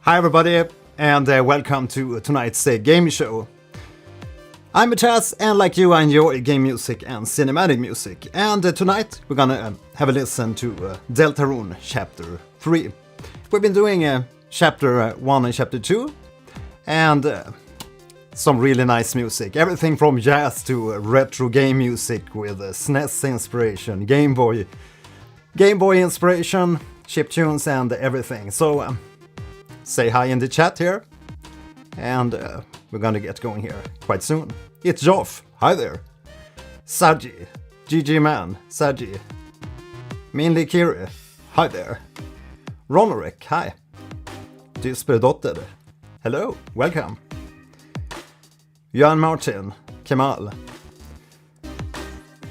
Hi everybody, and welcome to tonight's game show. I'm Mattias, and like you, I enjoy game music and cinematic music. And tonight we're gonna have a listen to Deltarune Chapter 3. We've been doing Chapter 1 and Chapter 2, and some really nice music. Everything from jazz to retro game music with SNES inspiration, Game Boy inspiration, chiptunes and everything. So say hi in the chat here, and we're gonna get going here quite soon. It's Joff, hi there. Saji, GG Man, Saji. Minli Kiri, hi there. Ronorek, hi. Dysperdotter, hello, welcome. Jan Martin, Kemal.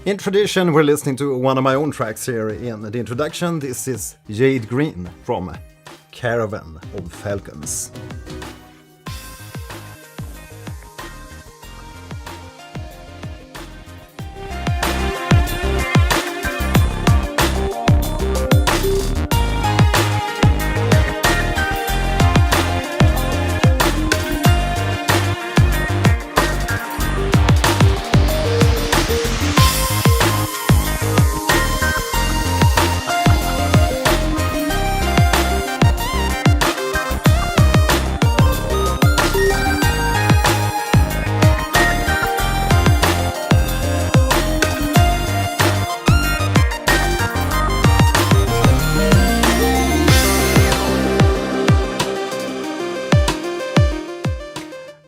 In tradition, we're listening to one of my own tracks here in the introduction. This is Jade Green from Caravan of Falcons.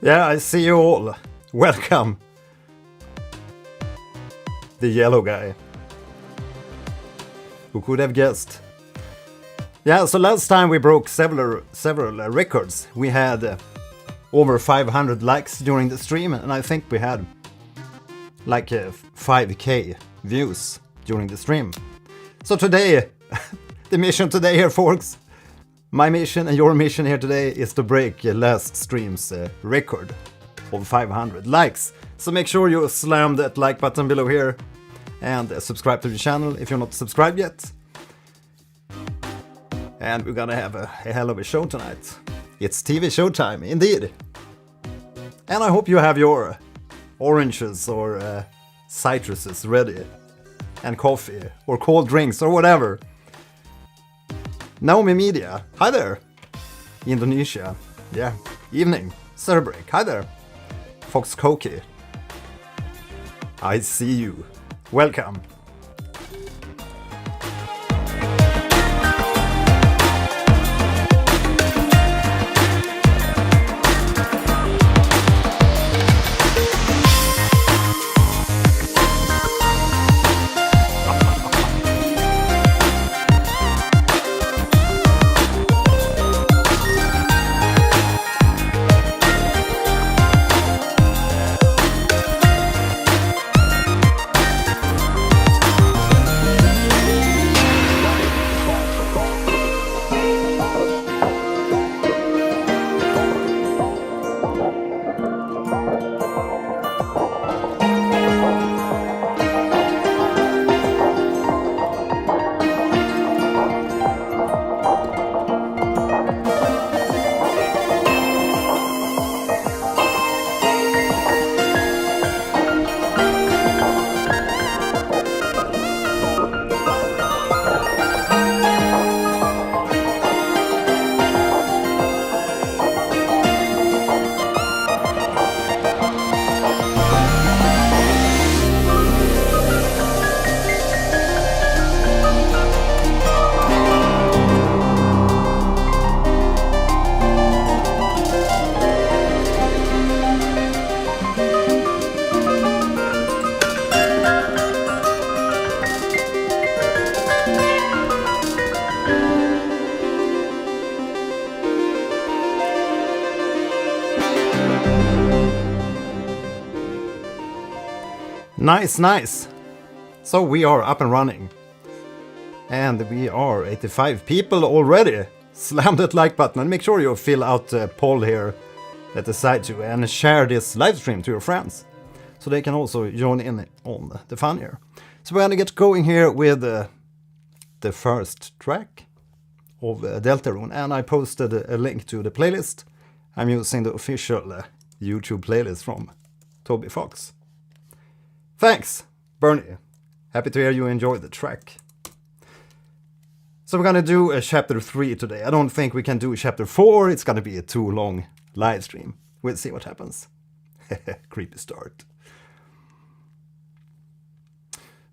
Yeah, I see you all. Welcome. The yellow guy. Who could have guessed? Yeah, so last time we broke several records. We had over 500 likes during the stream, and I think we had like 5k views during the stream. So today, the mission today here, folks, my mission and your mission here today is to break last stream's record of 500 likes. So make sure you slam that like button below here and subscribe to the channel if you're not subscribed yet. And we're gonna have a hell of a show tonight. It's TV showtime, indeed. And I hope you have your oranges or citruses ready, and coffee or cold drinks or whatever. Naomi Media, hi there. Indonesia, yeah, evening. Cerebreak, hi there. Fox Koki, I see you. Welcome. Nice. So we are up and running. And we are 85 people already. Slam that like button and make sure you fill out the poll here at the side too, and share this live stream to your friends so they can also join in on the fun here. So we're gonna get going here with the first track of Deltarune, and I posted a link to the playlist. I'm using the official YouTube playlist from Toby Fox. Thanks, Bernie. Happy to hear you enjoyed the track. So we're gonna do a chapter 3 today. I don't think we can do chapter 4. It's gonna be a too long live stream. We'll see what happens. Creepy start.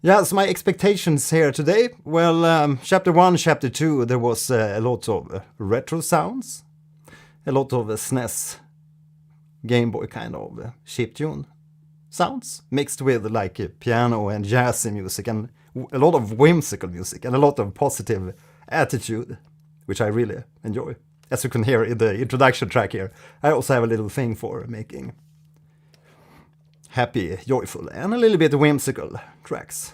Yeah, so my expectations here today. Well, chapter 1, chapter 2, there was a lot of retro sounds. A lot of SNES Game Boy kind of chiptune sounds. Mixed with like piano and jazzy music and a lot of whimsical music and a lot of positive attitude, which I really enjoy. As you can hear in the introduction track here, I also have a little thing for making happy, joyful, and a little bit whimsical tracks.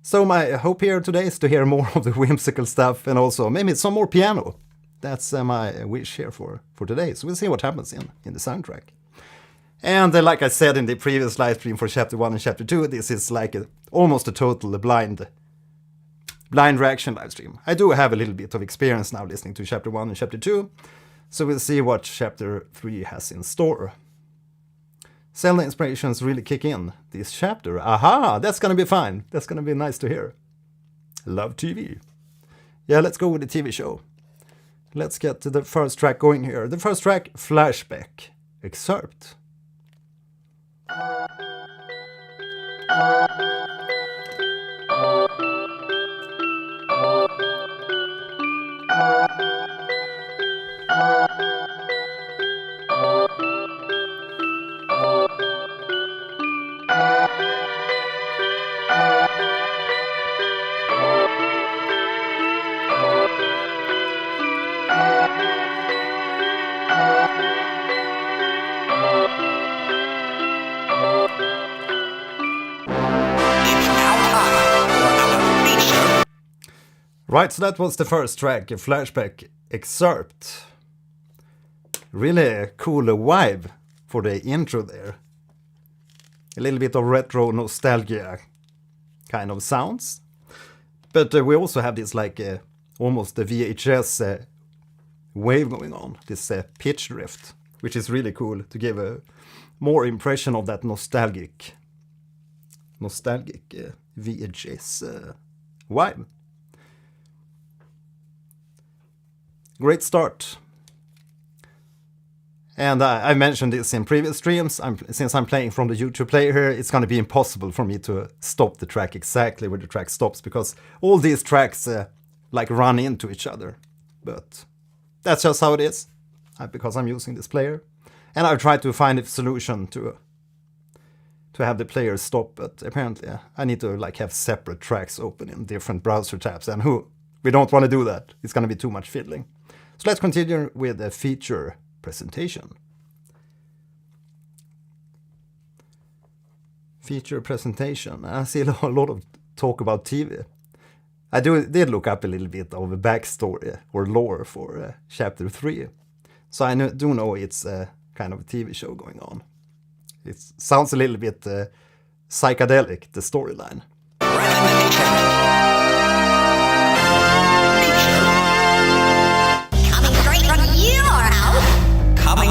So my hope here today is to hear more of the whimsical stuff and also maybe some more piano. That's my wish here for today. So we'll see what happens in the soundtrack. And like I said in the previous live stream for chapter 1 and chapter 2, this is like almost a total blind reaction live stream. I do have a little bit of experience now listening to chapter 1 and chapter 2. So we'll see what chapter 3 has in store. Zelda inspirations really kick in this chapter. Aha, that's gonna be fine. That's gonna be nice to hear. Love TV. Yeah, let's go with the TV show. Let's get to the first track going here. The first track, Flashback, Excerpt. Right, so that was the first track, a Flashback Excerpt. Really cool vibe for the intro there. A little bit of retro nostalgia kind of sounds. But we also have this like almost the VHS wave going on, this pitch drift, which is really cool to give a more impression of that nostalgic VHS vibe. Great start. And I mentioned this in previous streams. Since I'm playing from the YouTube player here, it's going to be impossible for me to stop the track exactly where the track stops, because all these tracks like run into each other. But that's just how it is, because I'm using this player. And I've tried to find a solution to have the player stop, but apparently I need to like have separate tracks open in different browser tabs, and we don't want to do that. It's going to be too much fiddling. So let's continue with a feature presentation. Feature presentation. I see a lot of talk about TV. I did look up a little bit of a backstory or lore for chapter 3. So I do know it's a kind of a TV show going on. It sounds a little bit psychedelic, the storyline.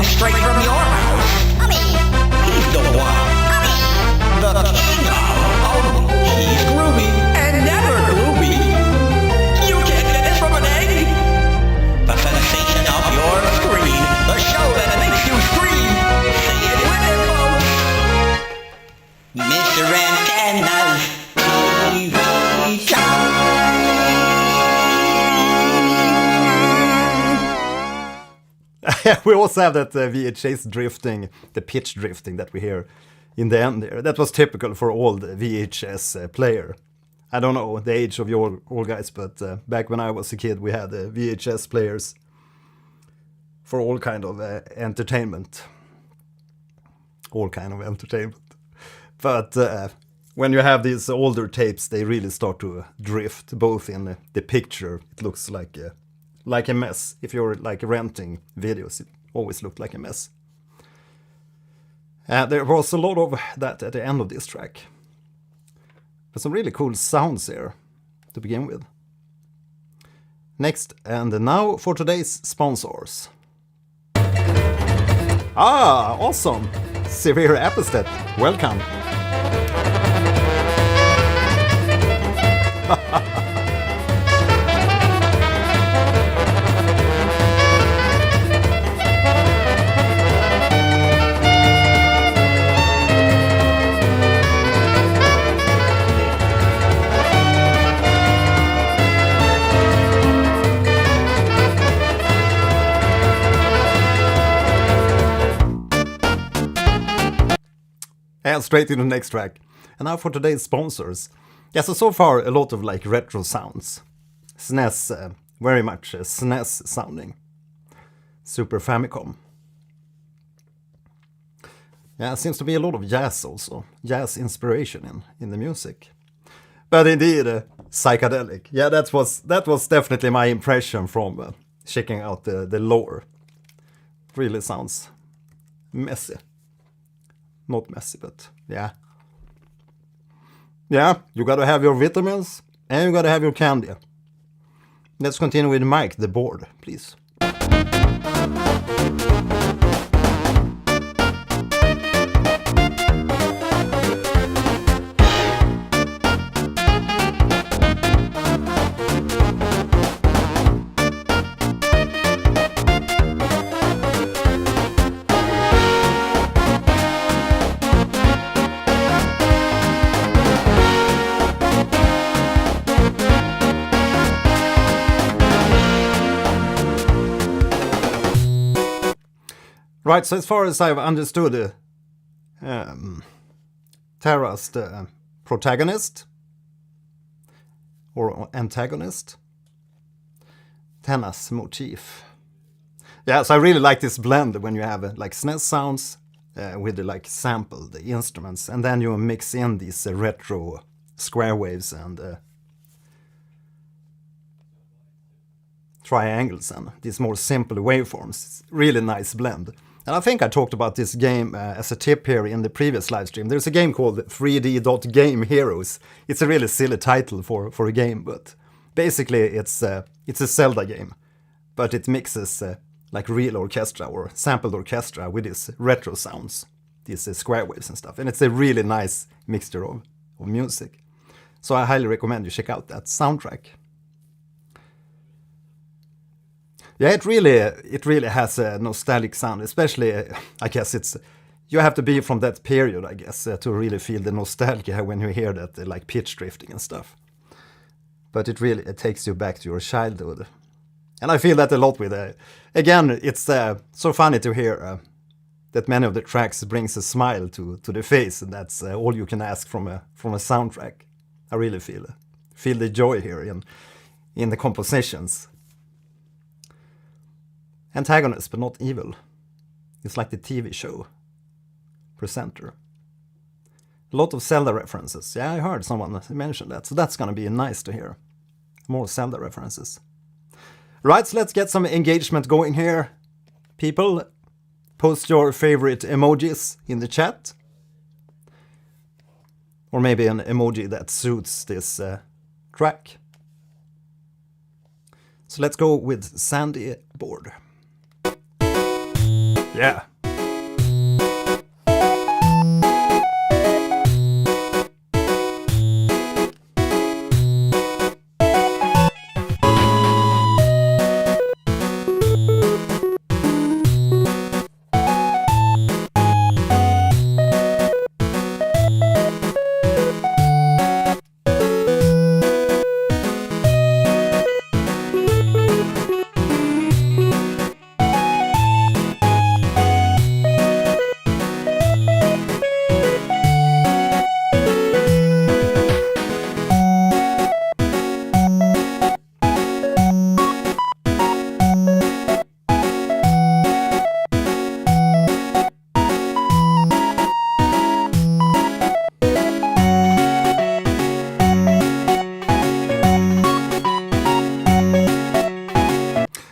Straight from your house. Mommy. He's the one. Mommy. The king of. He's groovy and never gloomy. You can't get this from an egg. The sensation of your screen. The show that makes you scream. Say it with it, folks. Mr. Antenna's TV show. We also have that VHS drifting, the pitch drifting that we hear in the end there. That was typical for all the VHS player. I don't know the age of your all guys, but back when I was a kid, we had VHS players for all kind of entertainment. All kind of entertainment. But when you have these older tapes, they really start to drift, both in the picture. It looks like a mess. If you're like renting videos, it always looked like a mess. There was a lot of that at the end of this track. But some really cool sounds here to begin with. Next, and now for today's sponsors. Ah, awesome! Severe Epistep, welcome! And straight to the next track. And now for today's sponsors. Yeah, so far a lot of like retro sounds. SNES, very much SNES sounding. Super Famicom. Yeah, seems to be a lot of jazz also. Jazz inspiration in the music. But indeed, psychedelic. Yeah, that was definitely my impression from checking out the lore. Really sounds messy. Not messy, but yeah. Yeah, you gotta have your vitamins and you gotta have your candy. Let's continue with Mike, the board, please. Right, so as far as I've understood, Terra's the protagonist, or antagonist, Tenna's motif. Yeah, so I really like this blend when you have like SNES sounds with the like sample, the instruments, and then you mix in these retro square waves and triangles and these more simple waveforms. It's really nice blend. And I think I talked about this game as a tip here in the previous live stream. There's a game called 3D.Game Heroes. It's a really silly title for a game, but basically it's a Zelda game. But it mixes like real orchestra or sampled orchestra with these retro sounds, these square waves and stuff. And it's a really nice mixture of music. So I highly recommend you check out that soundtrack. Yeah, it really has a nostalgic sound, especially, I guess you have to be from that period, I guess, to really feel the nostalgia when you hear that, like pitch drifting and stuff. But it takes you back to your childhood. And I feel that a lot with again, it's so funny to hear that many of the tracks brings a smile to the face, and that's all you can ask from a soundtrack. I really feel the joy here in the compositions. Antagonist, but not evil. It's like the TV show presenter. A lot of Zelda references. Yeah, I heard someone mention that, so that's gonna be nice to hear. More Zelda references. Right, so let's get some engagement going here. People, post your favorite emojis in the chat. Or maybe an emoji that suits this track. So let's go with Sandy Board. Yeah.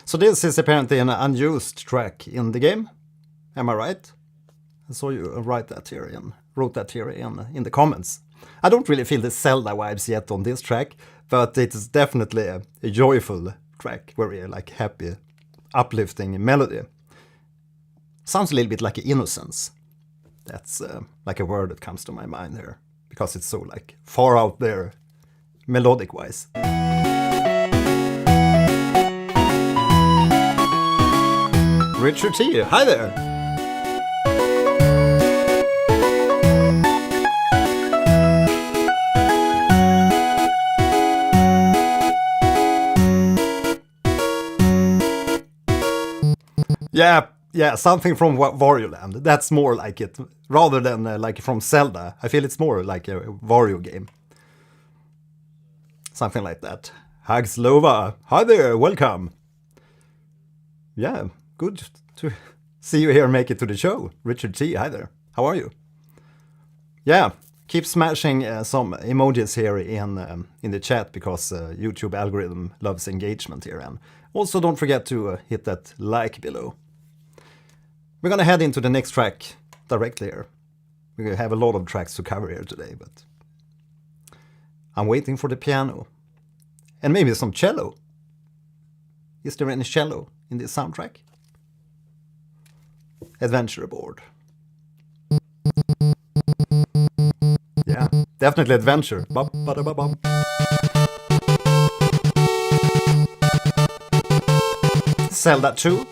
So this is apparently an unused track in the game. Am I right? I saw you wrote that here in the comments. I don't really feel the Zelda vibes yet on this track, but it is definitely a joyful track, very like happy, uplifting melody. Sounds a little bit like innocence. That's like a word that comes to my mind here, because it's so like far out there, melodic wise. Richard T, hi there. Yeah, something from Wario Land. That's more like it, rather than like from Zelda. I feel it's more like a Wario game. Something like that. Hagslova, hi there, welcome. Yeah, good to see you here, make it to the show. Richard T, hi there. How are you? Yeah, keep smashing some emojis here in the chat, because YouTube algorithm loves engagement here. And also don't forget to hit that like below. We're gonna head into the next track directly here. We have a lot of tracks to cover here today, but I'm waiting for the piano. And maybe some cello. Is there any cello in this soundtrack? Adventure aboard. Yeah, definitely adventure. Bum. Zelda 2.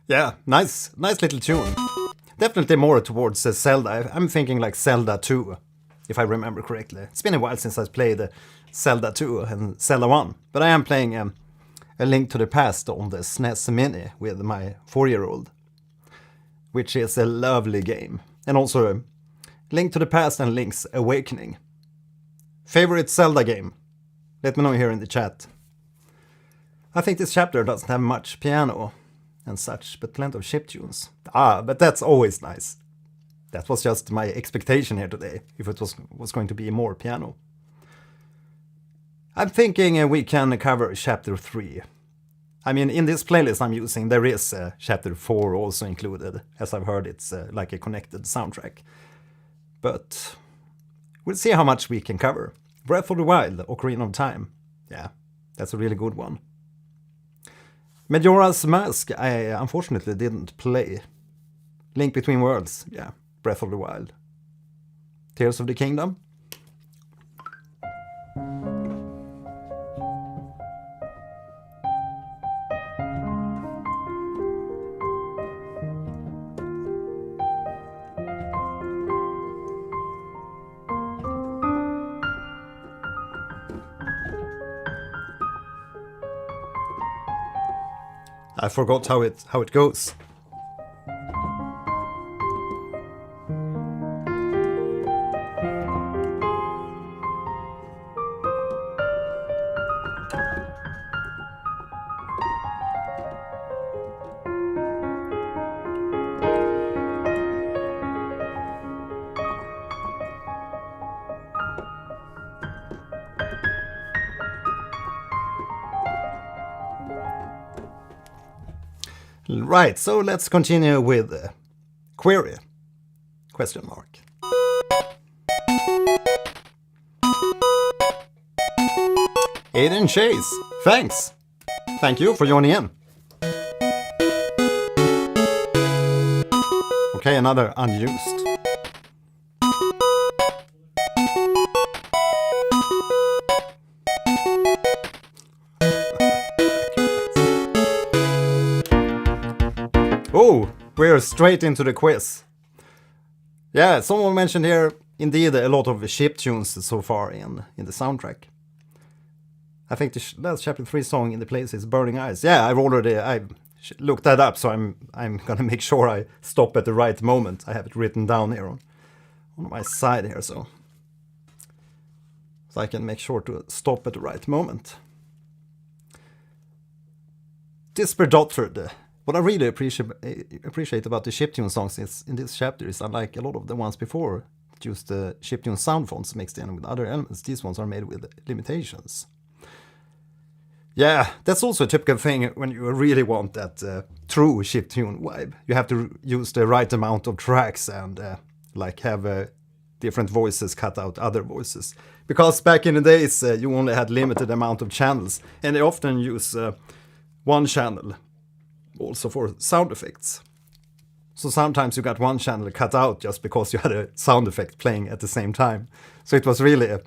Yeah, nice little tune. Definitely more towards Zelda. I'm thinking like Zelda 2, if I remember correctly. It's been a while since I played Zelda 2 and Zelda 1, but I am playing A Link to the Past on the SNES Mini with my 4-year-old, which is a lovely game. And also Link to the Past and Link's Awakening. Favorite Zelda game? Let me know here in the chat. I think this chapter doesn't have much piano and such, but plenty of chiptunes. But that's always nice. That was just my expectation here today, if it was going to be more piano. I'm thinking we can cover chapter 3. I mean, in this playlist I'm using, there is chapter 4 also included. As I've heard, it's like a connected soundtrack. But we'll see how much we can cover. Breath of the Wild, Ocarina of Time. Yeah, that's a really good one. Majora's Mask, I unfortunately didn't play. Link Between Worlds, yeah, Breath of the Wild. Tears of the Kingdom. I forgot how it goes. Right, so let's continue with query? Question mark. Aiden Chase, thanks. Thank you for joining in. Okay, another unused. Oh, we're straight into the quiz. Yeah, someone mentioned here, indeed, a lot of chiptunes so far in the soundtrack. I think the last chapter 3 song in the playlist is Burning Eyes. Yeah, I've looked that up, so I'm gonna make sure I stop at the right moment. I have it written down here on my side here, so I can make sure to stop at the right moment. Disperdotter. What I really appreciate about the chiptune songs in this chapter is, unlike a lot of the ones before, that use the chiptune sound fonts mixed in with other elements, these ones are made with limitations. Yeah, that's also a typical thing when you really want that true chiptune vibe. You have to use the right amount of tracks and like have different voices cut out other voices. Because back in the days you only had limited amount of channels, and they often use one channel also for sound effects. So sometimes you got one channel cut out just because you had a sound effect playing at the same time. So it was really,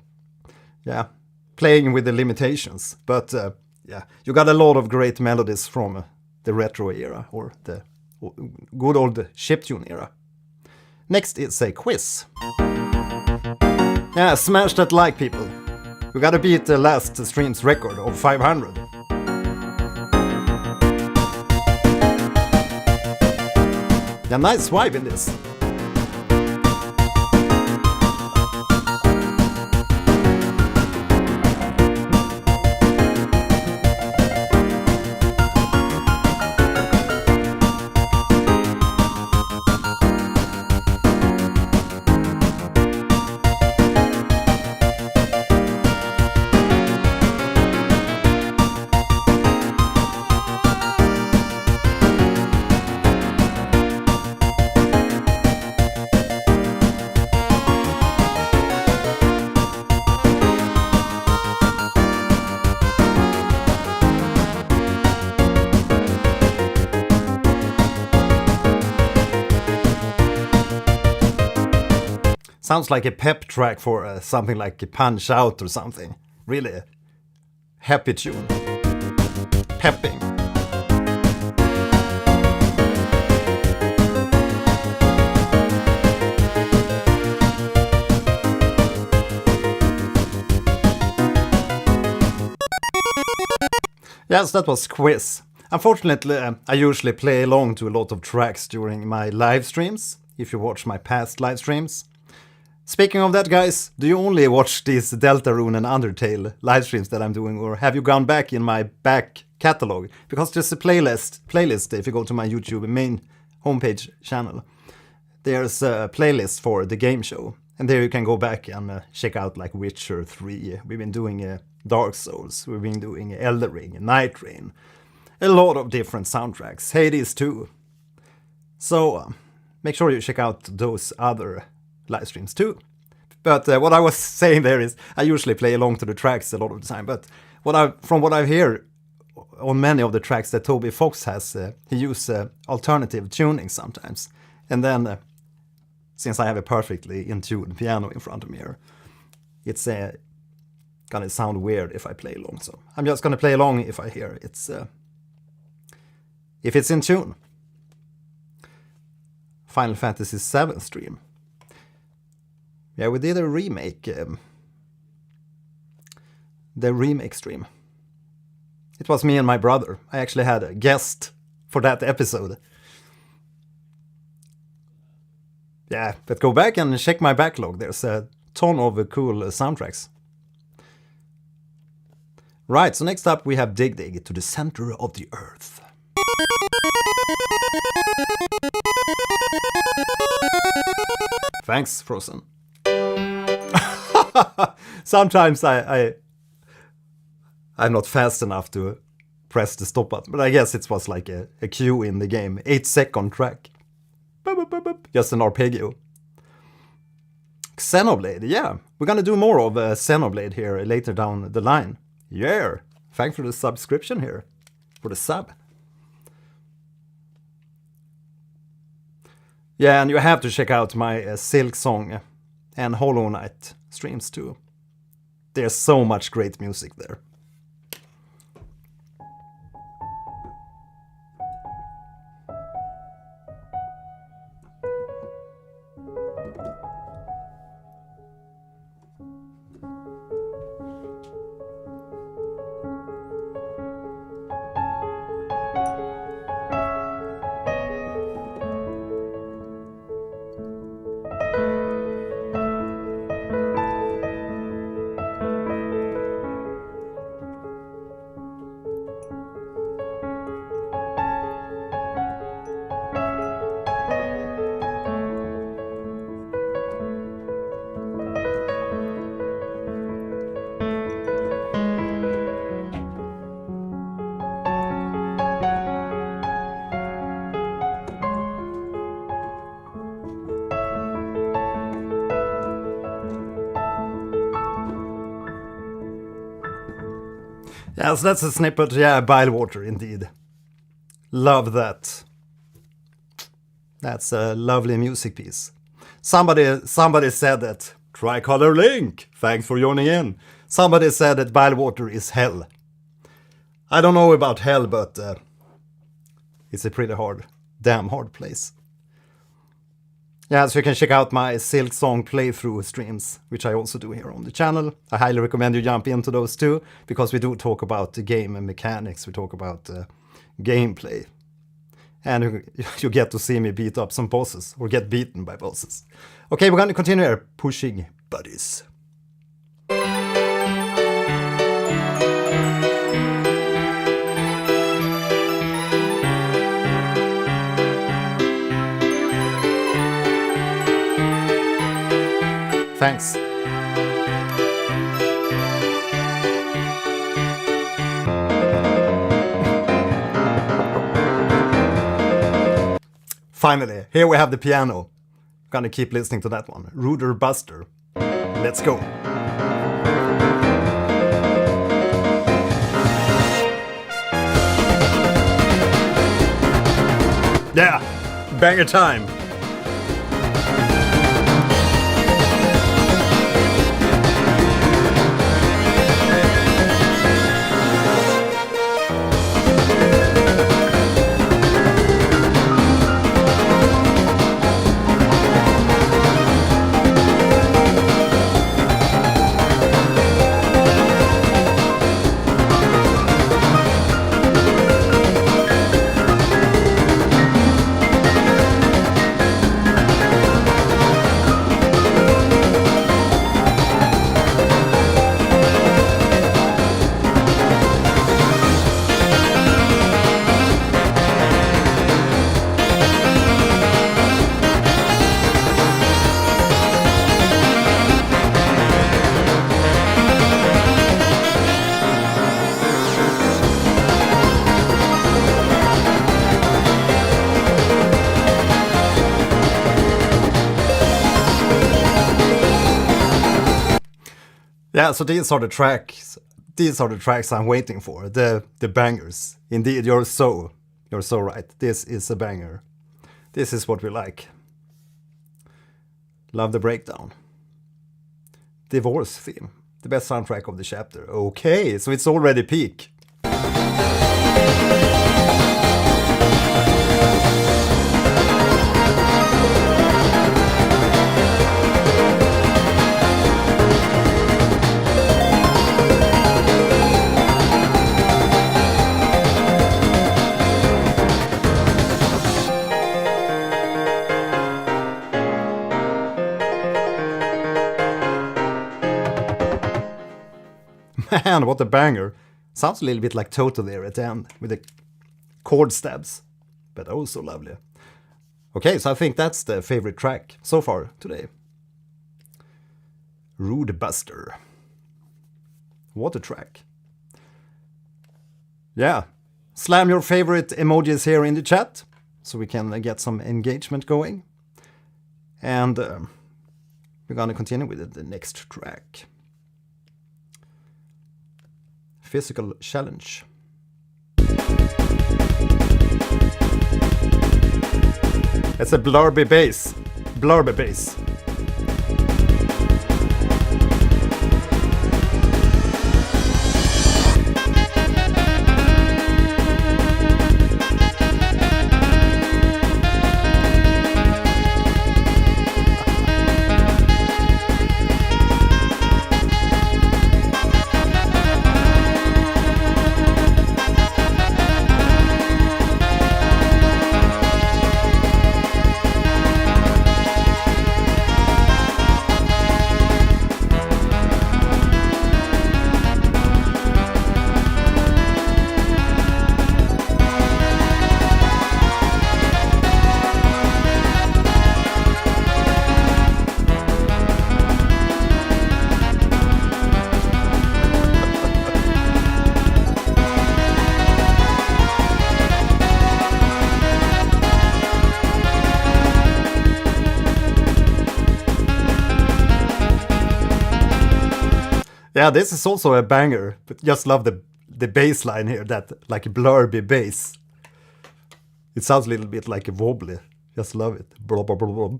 playing with the limitations. But you got a lot of great melodies from the retro era, or the good old chiptune era. Next is a quiz. Yeah, smash that like, people. We gotta beat the last stream's record of 500. Yeah, nice vibe in this. Sounds like a pep track for something like a Punch Out or something. Really happy tune. Pepping. Yes, that was Quiz. Unfortunately, I usually play along to a lot of tracks during my live streams, if you watch my past live streams. Speaking of that, guys, do you only watch these Deltarune and Undertale live streams that I'm doing, or have you gone back in my back catalog? Because there's a playlist if you go to my YouTube main homepage channel. There's a playlist for the game show, and there you can go back and check out like Witcher 3. We've been doing Dark Souls, we've been doing Elden Ring, Night Rain, a lot of different soundtracks, Hades 2. So make sure you check out those other live streams too. But what I was saying there is I usually play along to the tracks a lot of the time, but from what I hear on many of the tracks that Toby Fox has, he uses alternative tuning sometimes. And then since I have a perfectly in tune piano in front of me here, it's gonna sound weird if I play along. So I'm just gonna play along if I hear if it's in tune. Final Fantasy VII stream. Yeah, we did a remake. The remake stream. It was me and my brother. I actually had a guest for that episode. Yeah, but go back and check my backlog. There's a ton of cool soundtracks. Right, so next up we have Dig Dig to the Center of the Earth. Thanks, Frozen. Sometimes I'm not fast enough to press the stop button, but I guess it was like a cue in the game. 8-second track. Just an arpeggio. Xenoblade, yeah. We're gonna do more of Xenoblade here later down the line. Yeah. Thanks for the subscription here. For the sub. Yeah, and you have to check out my Silksong and Hollow Knight streams too. There's so much great music there. Yeah, so that's a snippet. Yeah, Bilewater, indeed. Love that. That's a lovely music piece. Somebody said that. Tricolor Link, thanks for joining in. Somebody said that Bilewater is hell. I don't know about hell, but it's a pretty damn hard place. Yeah, so you can check out my Silksong playthrough streams, which I also do here on the channel. I highly recommend you jump into those too, because we do talk about the game and mechanics. We talk about gameplay. And you get to see me beat up some bosses, or get beaten by bosses. Okay, we're going to continue here, pushing buddies. Thanks. Finally, here we have the piano. Gonna keep listening to that one. Ruder Buster. Let's go. Yeah, banger time. Yeah, so these are the tracks. These are the tracks I'm waiting for. The bangers. Indeed, you're so right. This is a banger. This is what we like. Love the breakdown. Divorce theme. The best soundtrack of the chapter. Okay, so it's already peak. Man, what a banger. Sounds a little bit like Toto there at the end, with the chord stabs. But oh, so lovely. Okay, so I think that's the favorite track so far today. Rude Buster. What a track. Yeah. Slam your favorite emojis here in the chat, so we can get some engagement going. And we're gonna continue with the next track. Physical challenge. It's a blurby bass. Blurby bass. Yeah, this is also a banger, but just love the the bass line here, that like blurby bass. It sounds a little bit like a wobbly. Just love it. Blah, blah, blah, blah.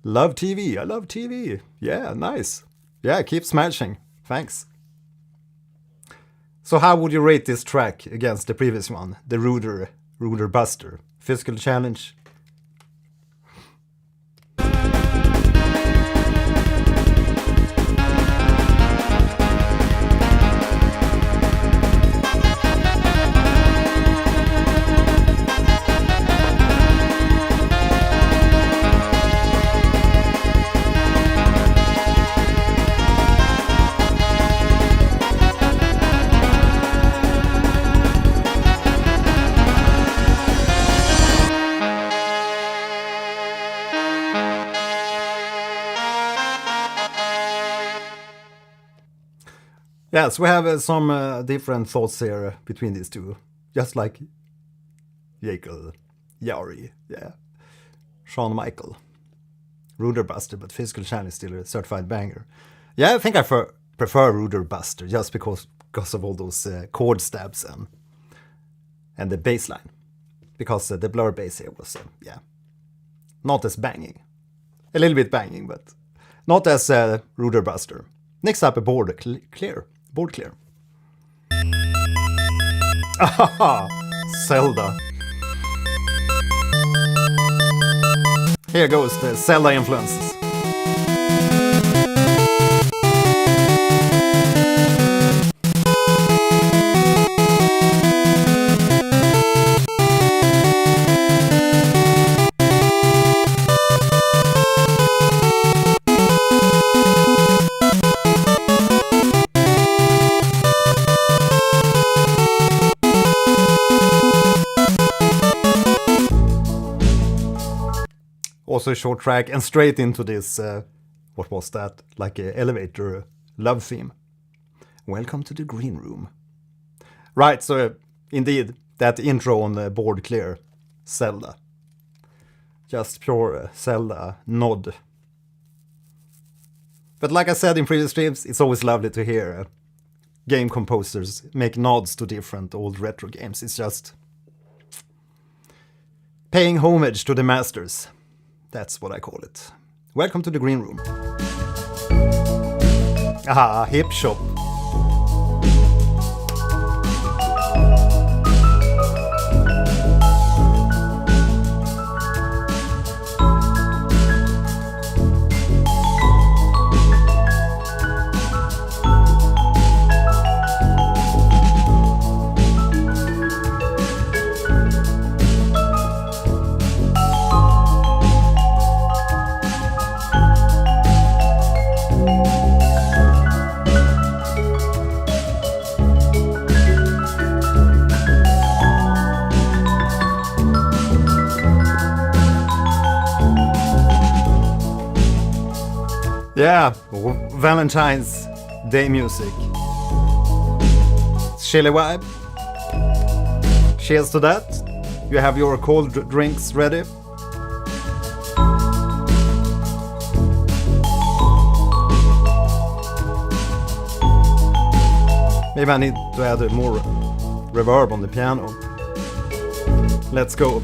Love TV. I love TV. Yeah, nice. Yeah, keep smashing. Thanks. So how would you rate this track against the previous one? The Ruder Buster. Physical challenge. Yes, we have some different thoughts here between these two. Just like Jekyll, Yari, yeah. Shawn Michael. Ruder Buster, but Physical Challenge is still a certified banger. Yeah, I think I prefer Ruder Buster just because of all those chord stabs and the bass line. Because the blur bass here was, yeah, not as banging. A little bit banging, but not as Ruder Buster. Next up, a board clear. Board clear. Aha! Zelda. Here goes the Zelda influences. Also a short track, and straight into this, what was that? Like an elevator love theme. Welcome to the green room. Right, so indeed, that intro on the board clear, Zelda. Just pure Zelda nod. But like I said in previous streams, it's always lovely to hear game composers make nods to different old retro games. It's just paying homage to the masters. That's what I call it. Welcome to the green room. Aha, hip shop. Yeah, Valentine's Day music. Chilly vibe. Cheers to that. You have your cold drinks ready. Maybe I need to add more reverb on the piano. Let's go.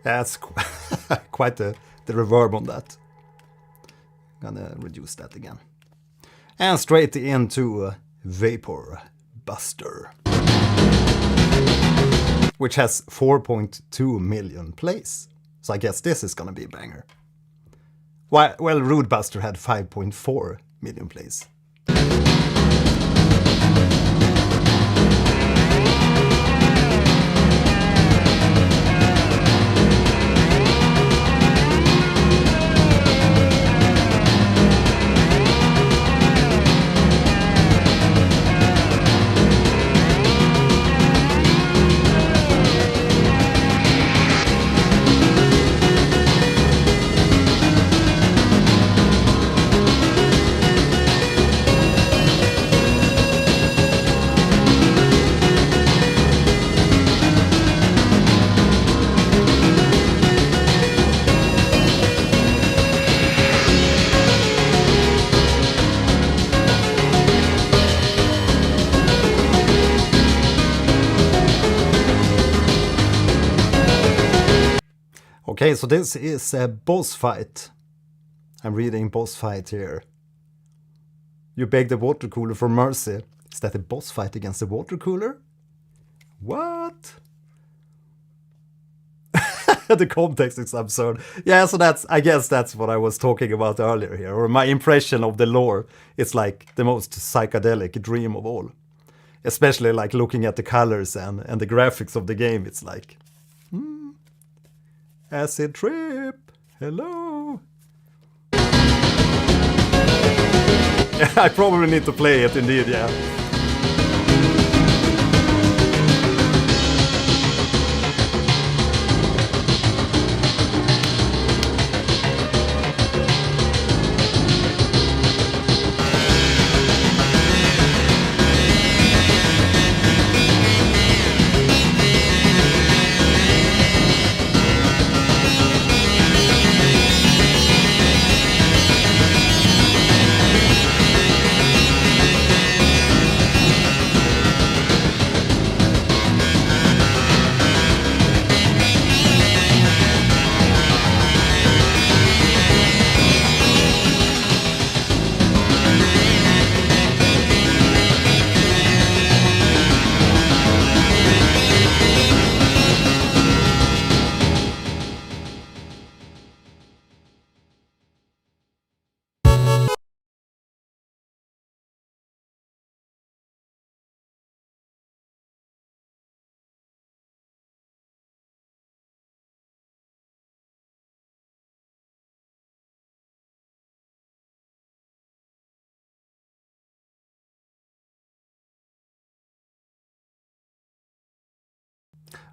That's quite the reverb on that. Gonna reduce that again. And straight into Vapor Buster, which has 4.2 million plays. So I guess this is gonna be a banger. Well, Rude Buster had 5.4 million plays. Okay, so this is a boss fight. I'm reading boss fight here. You beg the water cooler for mercy. Is that a boss fight against the water cooler? What? The context is absurd. Yeah, so I guess that's what I was talking about earlier here. Or my impression of the lore. It's like the most psychedelic dream of all. Especially like looking at the colors and the graphics of the game. It's like, acid trip. Hello. I probably need to play it indeed, yeah.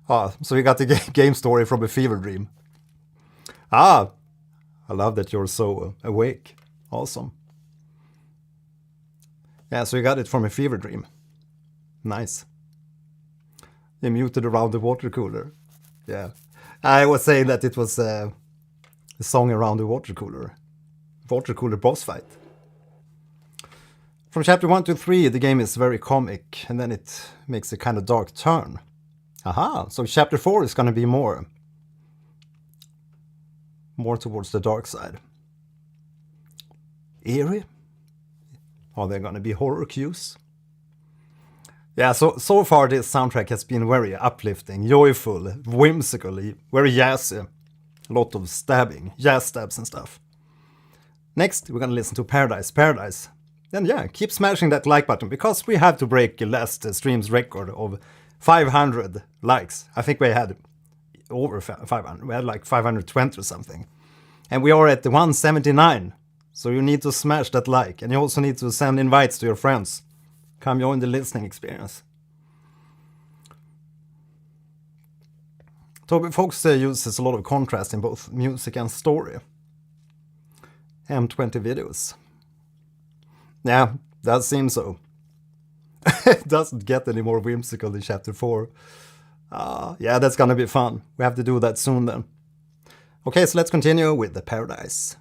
Ah, so you got the game story from a fever dream. Ah, I love that you're so awake. Awesome. Yeah, so you got it from a fever dream. Nice. You muted around the water cooler. Yeah. I was saying that it was a song around the water cooler. Water cooler boss fight. From chapter 1 to 3, the game is very comic, and then it makes a kind of dark turn. Aha, so chapter 4 is going to be more towards the dark side. Eerie? Are there going to be horror cues? Yeah, so far this soundtrack has been very uplifting, joyful, whimsical, very jazzy. A lot of stabbing, jazz stabs and stuff. Next, we're going to listen to Paradise. Then yeah, keep smashing that like button, because we have to break last stream's record of 500 likes. I think we had over 500. We had like 520 or something. And we are at the 179. So you need to smash that like. And you also need to send invites to your friends. Come join the listening experience. Toby Fox uses a lot of contrast in both music and story. M20 videos. Yeah, that seems so. It doesn't get any more whimsical in chapter 4. Yeah, that's gonna be fun. We have to do that soon then. Okay, so let's continue with the Paradise.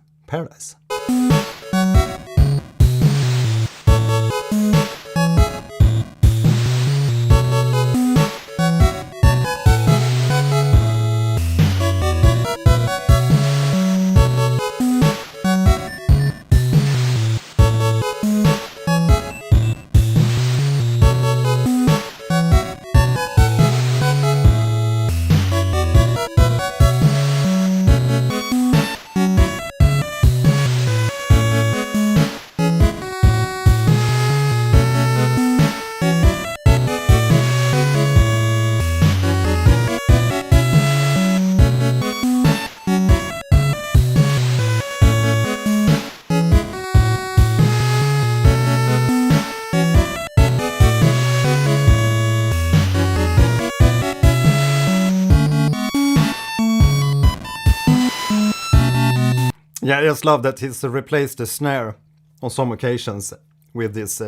Yeah, I just love that he's replaced the snare on some occasions with this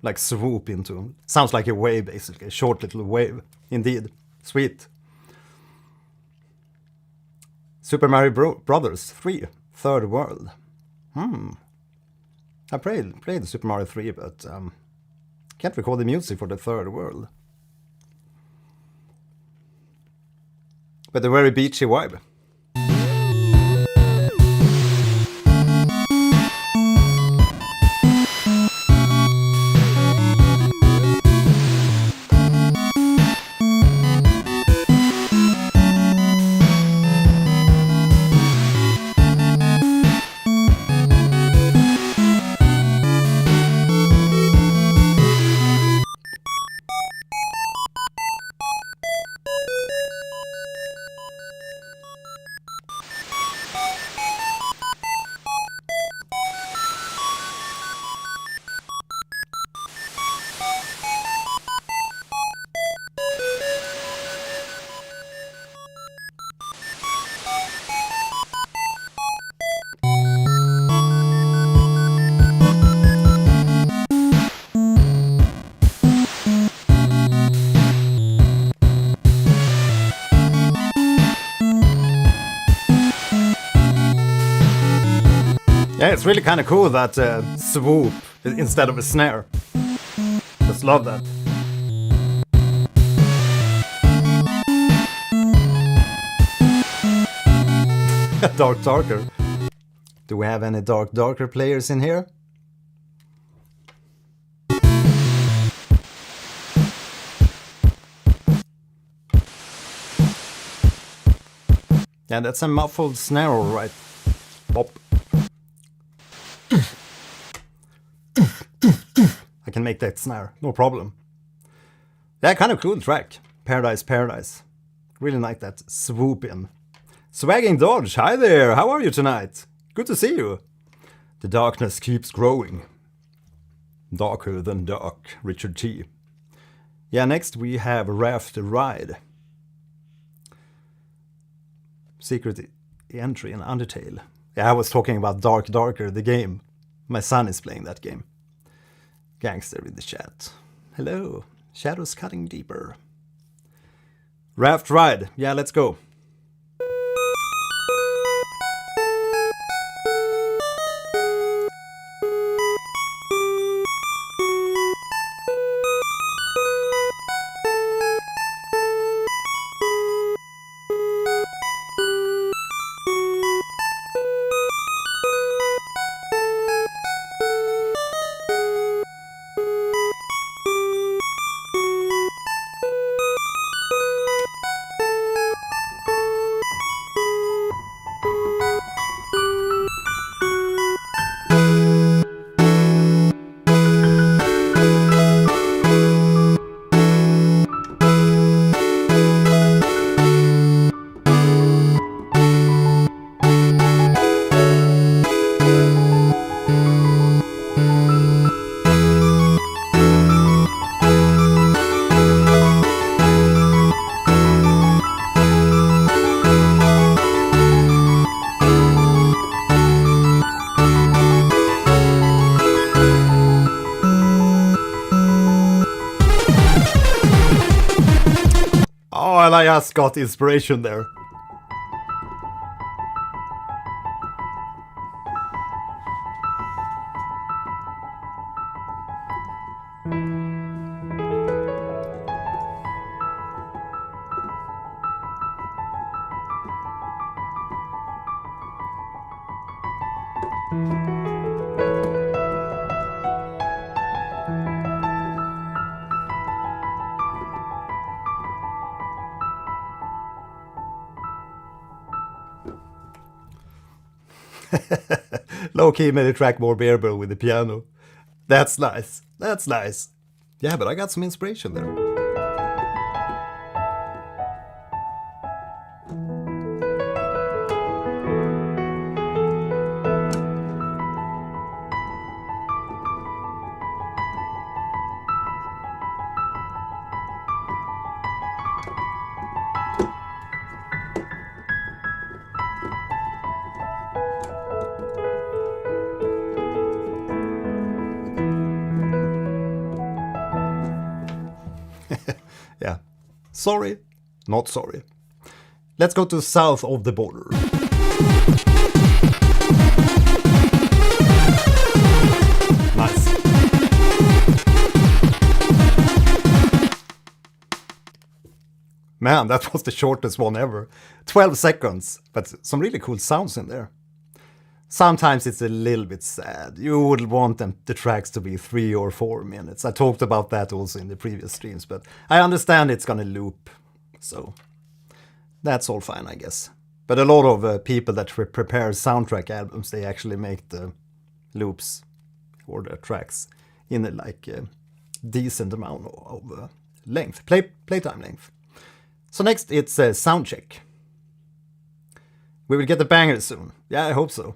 like swoop into. Sounds like a wave basically, a short little wave. Indeed, sweet. Super Mario Brothers 3, Third World. I played Super Mario 3, but can't recall the music for the Third World. But a very beachy vibe. it's really kind of cool that swoop instead of a snare. Just love that. Darker. Do we have any darker players in here? Yeah, that's a muffled snare, all right. Pop. I can make that snare, no problem. Yeah, kind of cool track. Paradise. Really like that swoop in. Swagging Dodge, hi there, how are you tonight? Good to see you. The darkness keeps growing. Darker than dark, Richard T. Yeah, next we have Raft Ride. Secret entry in Undertale. Yeah, I was talking about Darker, the game. My son is playing that game. Gangster in the chat. Hello, shadows cutting deeper. Raft Ride, yeah, let's go. I just got inspiration there. Low-key made the track more bearable with the piano. That's nice. That's nice. Yeah, but I got some inspiration there. Yeah. Sorry, not sorry. Let's go to south of the border. Nice. Man, that was the shortest one ever. 12 seconds, but some really cool sounds in there. Sometimes it's a little bit sad. You would want the tracks to be 3 or 4 minutes. I talked about that also in the previous streams, but I understand it's gonna loop, so that's all fine, I guess. But a lot of people that prepare soundtrack albums, they actually make the loops or the tracks in a decent amount of length, playtime length. So next it's sound check. We will get the banger soon. Yeah, I hope so.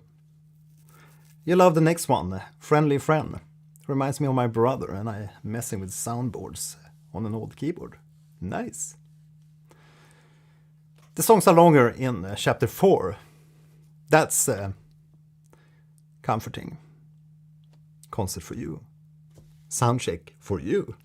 You love the next one, Friendly Friend. Reminds me of my brother and I messing with soundboards on an old keyboard. Nice. The songs are longer in chapter 4. That's comforting. Concert for you. Soundcheck for you.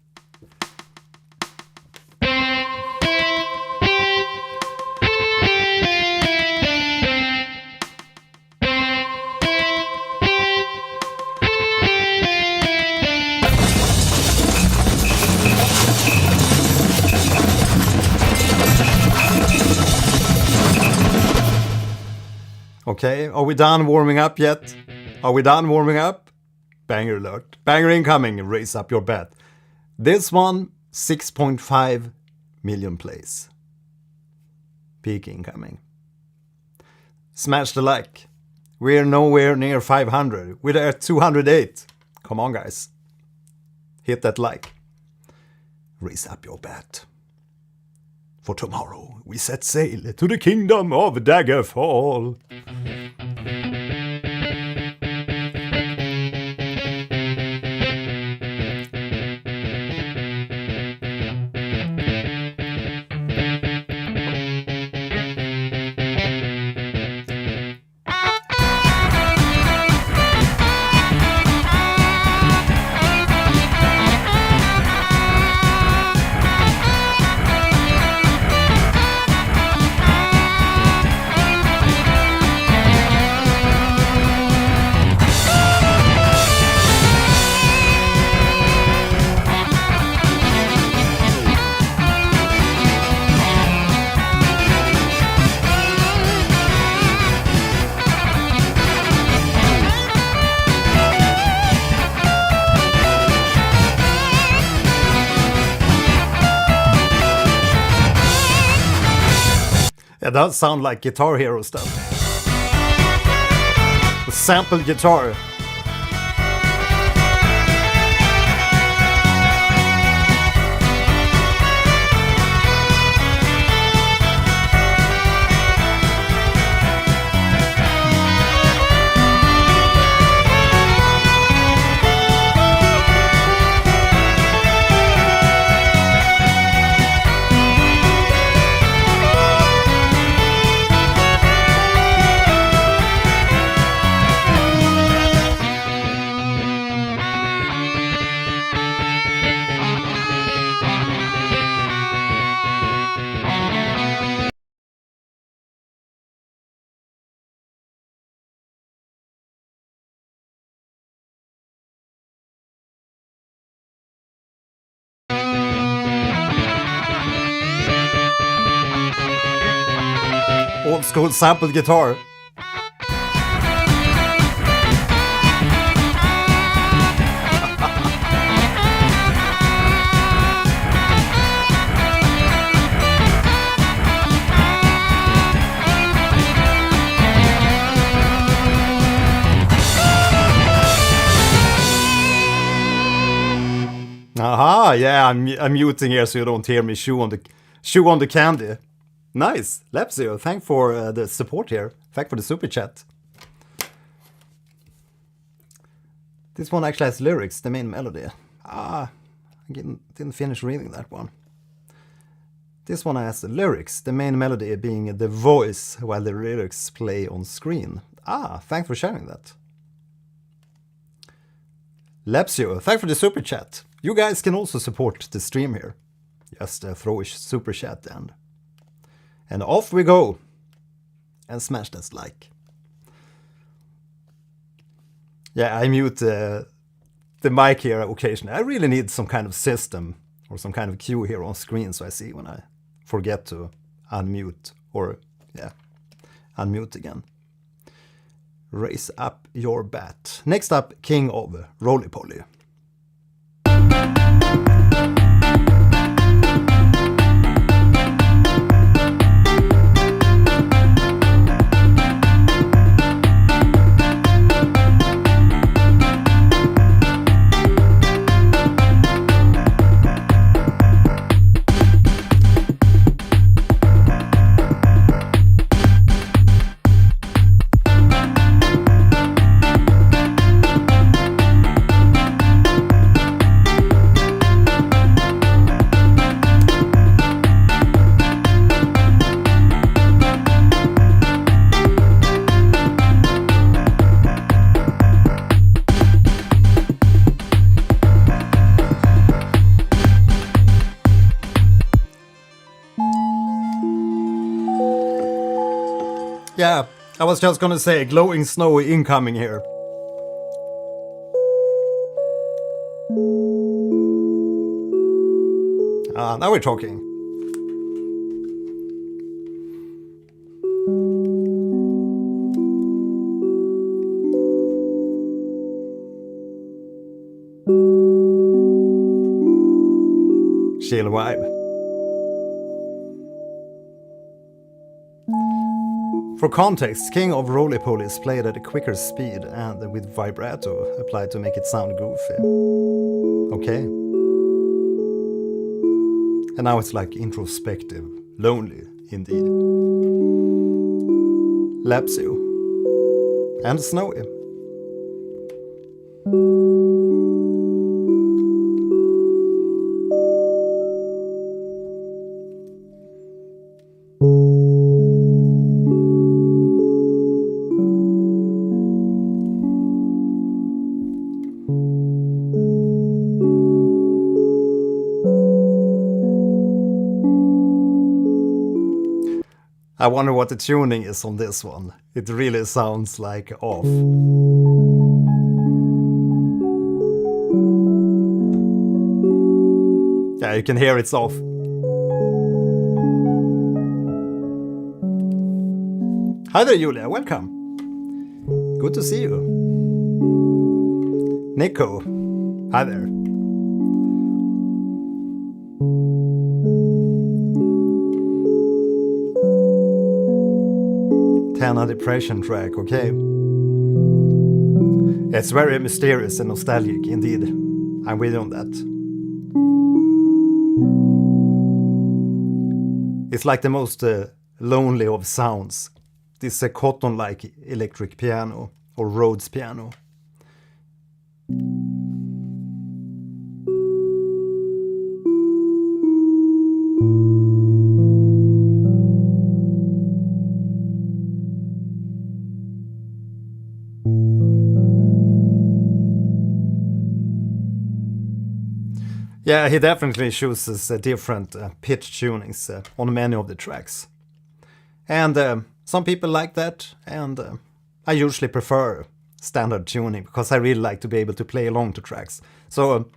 Okay, are we done warming up yet? Are we done warming up? Banger alert. Banger incoming, raise up your bet. This one, 6.5 million plays. Peak incoming. Smash the like. We're nowhere near 500. We're at 208. Come on, guys. Hit that like. Raise up your bet. For tomorrow, we set sail to the kingdom of Daggerfall. It does sound like Guitar Hero stuff. A sampled guitar. Old school sampled guitar. Aha, yeah, I'm muting here so you don't hear me chew on the candy. Nice, Lepsio, thanks for the support here. Thanks for the super chat. This one actually has lyrics, the main melody. I didn't finish reading that one. This one has the lyrics, the main melody being the voice while the lyrics play on screen. Thanks for sharing that. Lepsio, thanks for the super chat. You guys can also support the stream here. Just throw a super chat and off we go. And smash that like. Yeah, I mute the mic here occasionally. I really need some kind of system or some kind of cue here on screen so I see when I forget to unmute or, unmute again. Raise up your bat. Next up, King of ROLYPOLY. Yeah, I was just gonna say, glowing snow incoming here. Now we're talking. chill vibe. For context, King of ROLYPOLY is played at a quicker speed and with vibrato applied to make it sound goofy. Okay. And now it's like introspective, lonely indeed. Lapsio. And snowy. I wonder what the tuning is on this one. It really sounds like off. Yeah, you can hear it's off. Hi there, Julia. Welcome. Good to see you. Nico. Hi there. Tana depression track, okay. It's very mysterious and nostalgic indeed. I'm with you on that. It's like the most lonely of sounds. This is a Cotton-like electric piano or Rhodes piano. Yeah, he definitely chooses different pitch tunings on many of the tracks. And some people like that, and I usually prefer standard tuning because I really like to be able to play along to tracks. So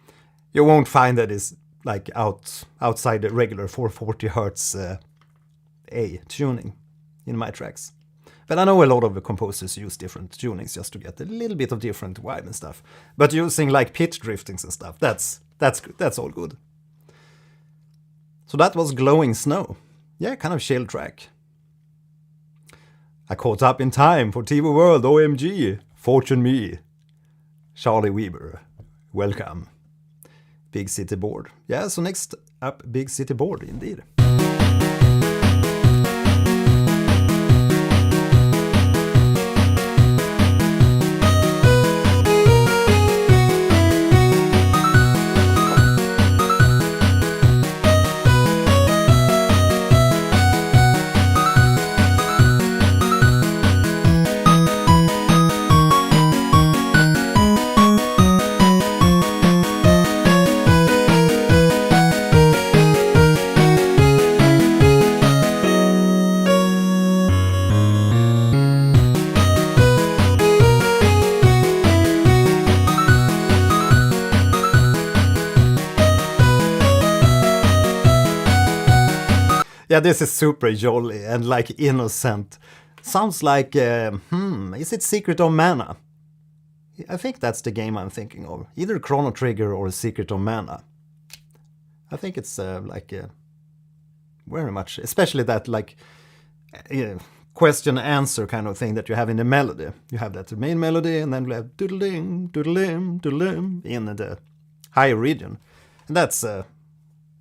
you won't find that it's like outside the regular 440 Hz A tuning in my tracks. But I know a lot of the composers use different tunings just to get a little bit of different vibe and stuff. But using like pitch driftings and stuff, that's good. That's all good. So that was Glowing Snow. Yeah, kind of chill track. I caught up in time for TV World, OMG. Fortune me. Charlie Weber. Welcome. Big City Board. Yeah, so next up, Big City Board indeed. Yeah, this is super jolly and like innocent. Sounds like, is it Secret of Mana? I think that's the game I'm thinking of. Either Chrono Trigger or Secret of Mana. I think it's very much, especially that like question answer kind of thing that you have in the melody. You have that main melody and then you have doodle-ding, doodle-dim, doodle-dim in the higher region. And that's a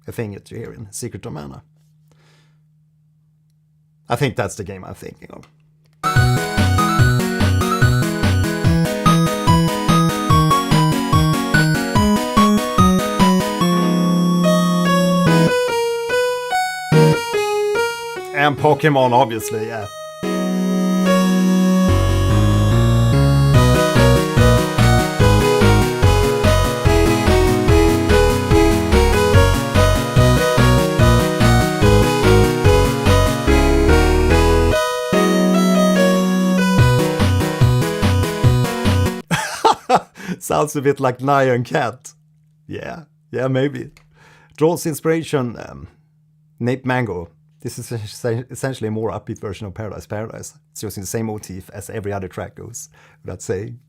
thing that you hear in Secret of Mana. I think that's the game I'm thinking of. And Pokemon, obviously, yeah. Sounds a bit like Nyan Cat. Yeah, maybe. Draws inspiration, Nape Mango. This is essentially a more upbeat version of Paradise Paradise. It's using the same motif as every other track goes, without saying.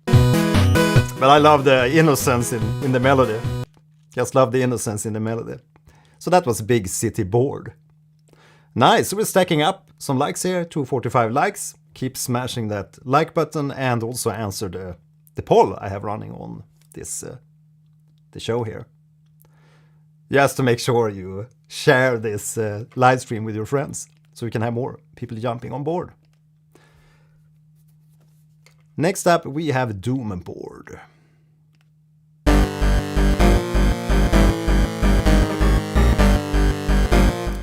But I love the innocence in the melody. Just love the innocence in the melody. So that was Big City Board. Nice, so we're stacking up some likes here, 245 likes. Keep smashing that like button and also answer the poll I have running on this the show here. Just to make sure you share this live stream with your friends so we can have more people jumping on board. Next up we have Doom Board.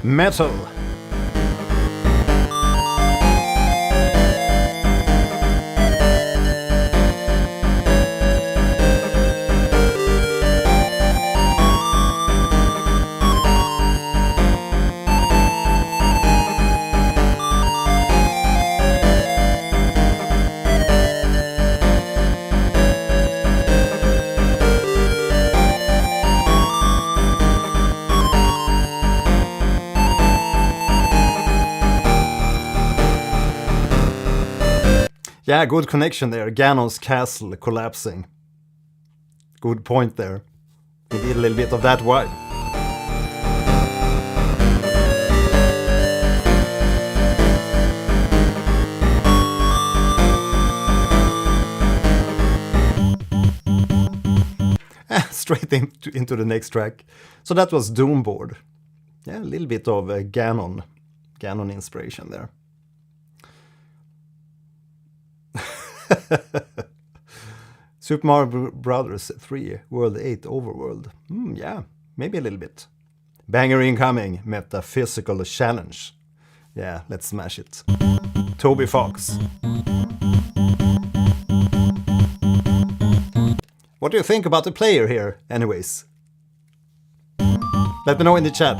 Metal. Yeah, good connection there. Ganon's castle collapsing. Good point there. We need a little bit of that vibe. Straight into the next track. So that was Doom Board. Yeah, a little bit of Ganon inspiration there. Super Mario Brothers 3 World 8 Overworld. Yeah, maybe a little bit. Banger incoming, Metaphysical Challenge. Yeah, let's smash it. Toby Fox. What do you think about the player here, anyways? Let me know in the chat.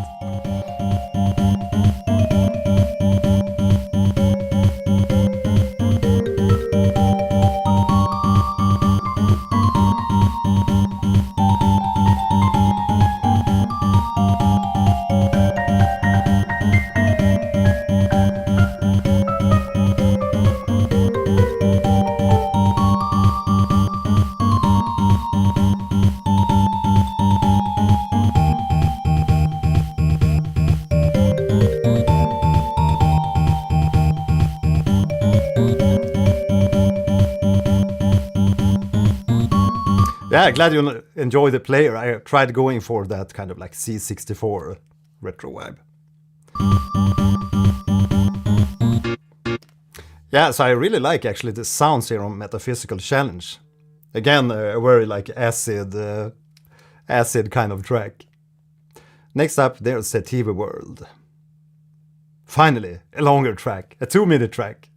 Yeah, glad you enjoy the player. I tried going for that kind of like C64 retro vibe. Yeah, so I really like actually the sounds here on Metaphysical Challenge. Again, a very like acid kind of track. Next up, there's the TV World. Finally, a longer track, a 2-minute track.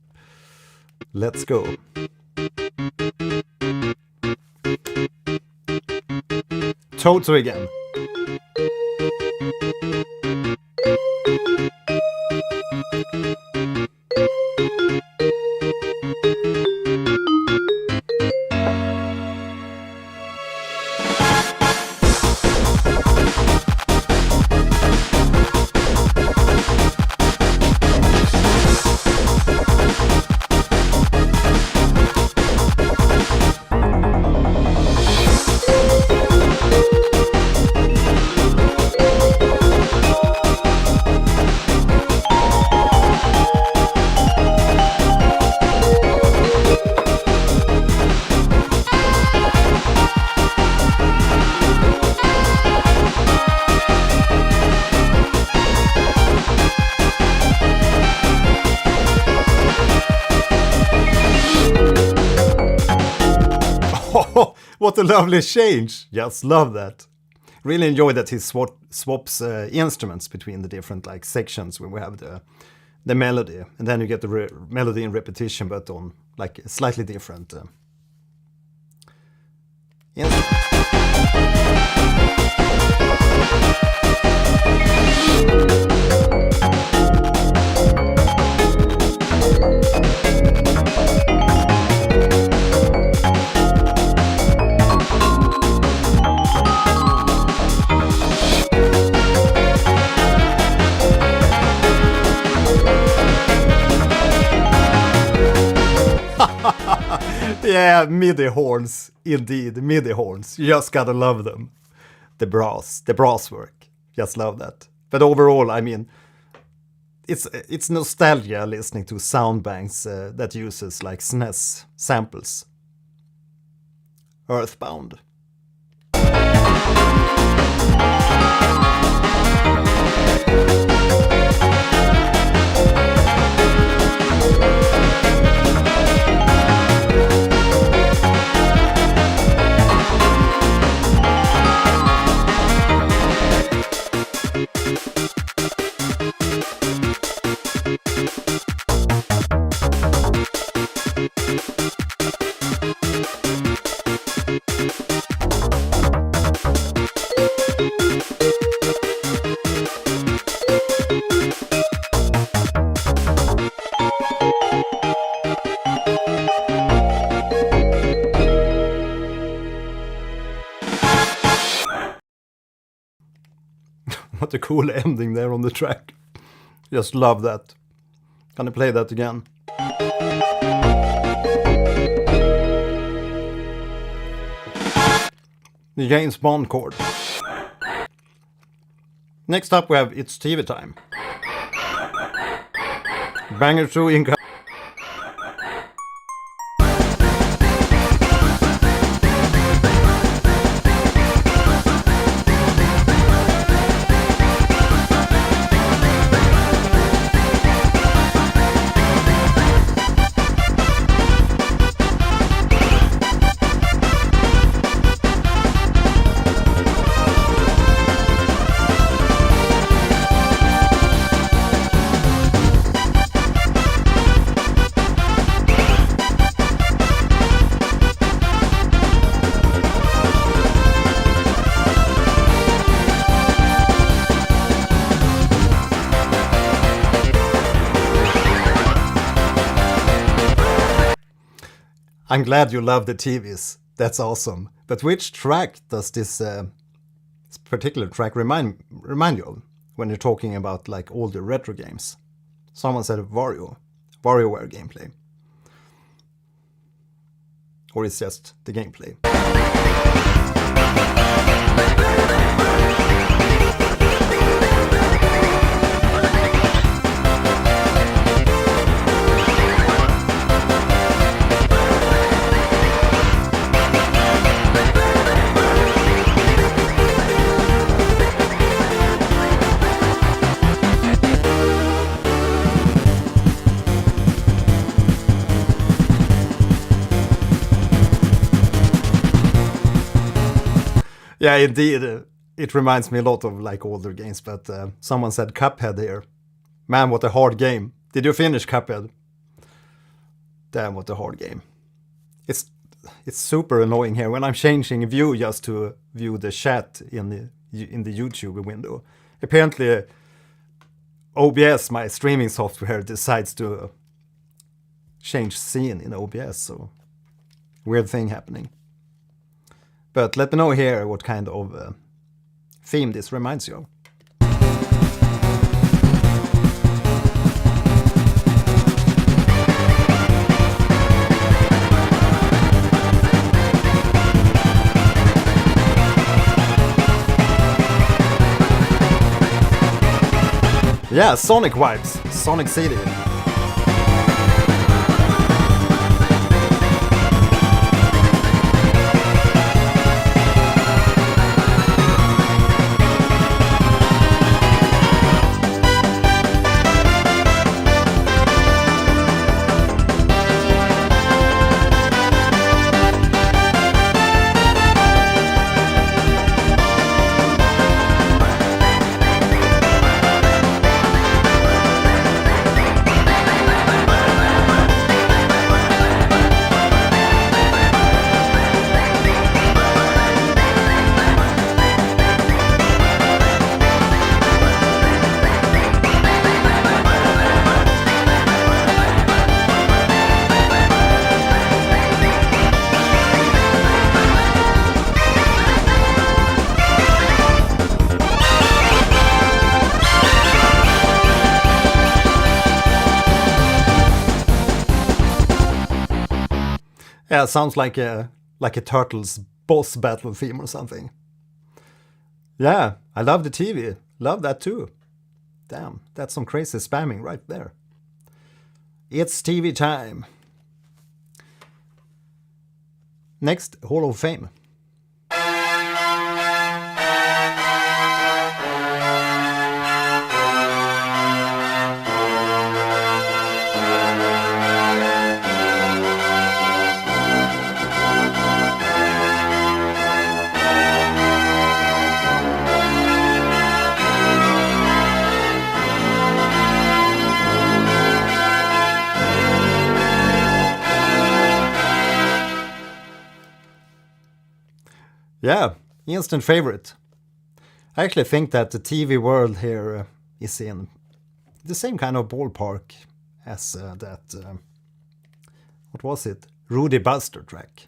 Let's go. Toto again. What a lovely change. Just love that. Really enjoy that he swaps instruments between the different like sections when we have the melody. And then you get the melody in repetition but on like slightly different instruments. Yeah, MIDI horns, indeed, MIDI horns. You just gotta love them. the brass work. Just love that. But overall, I mean, it's nostalgia listening to sound banks that uses like SNES samples. Earthbound. What a cool ending there on the track. Just love that. Gonna play that again. The James Bond chord. Next up we have It's TV Time. Banger 2 income. I'm glad you love the TVs. That's awesome. But which track does this particular track remind you of when you're talking about like older retro games? Someone said WarioWare gameplay. Or it's just the gameplay. Yeah, indeed. It reminds me a lot of like older games, but someone said Cuphead here. Man, what a hard game. Did you finish Cuphead? Damn, what a hard game. It's super annoying here when I'm changing view just to view the chat in the YouTube window. Apparently, OBS, my streaming software, decides to change scene in OBS, so weird thing happening. But let me know here what kind of theme this reminds you of. Yeah, Sonic vibes. Sonic City. Yeah, it sounds like a Turtles boss battle theme or something. Yeah, I love the TV. Love that too. Damn, that's some crazy spamming right there. It's TV time. Next, Hall of Fame. Yeah, instant favorite. I actually think that the TV world here is in the same kind of ballpark as that, what was it? Rudy Buster track.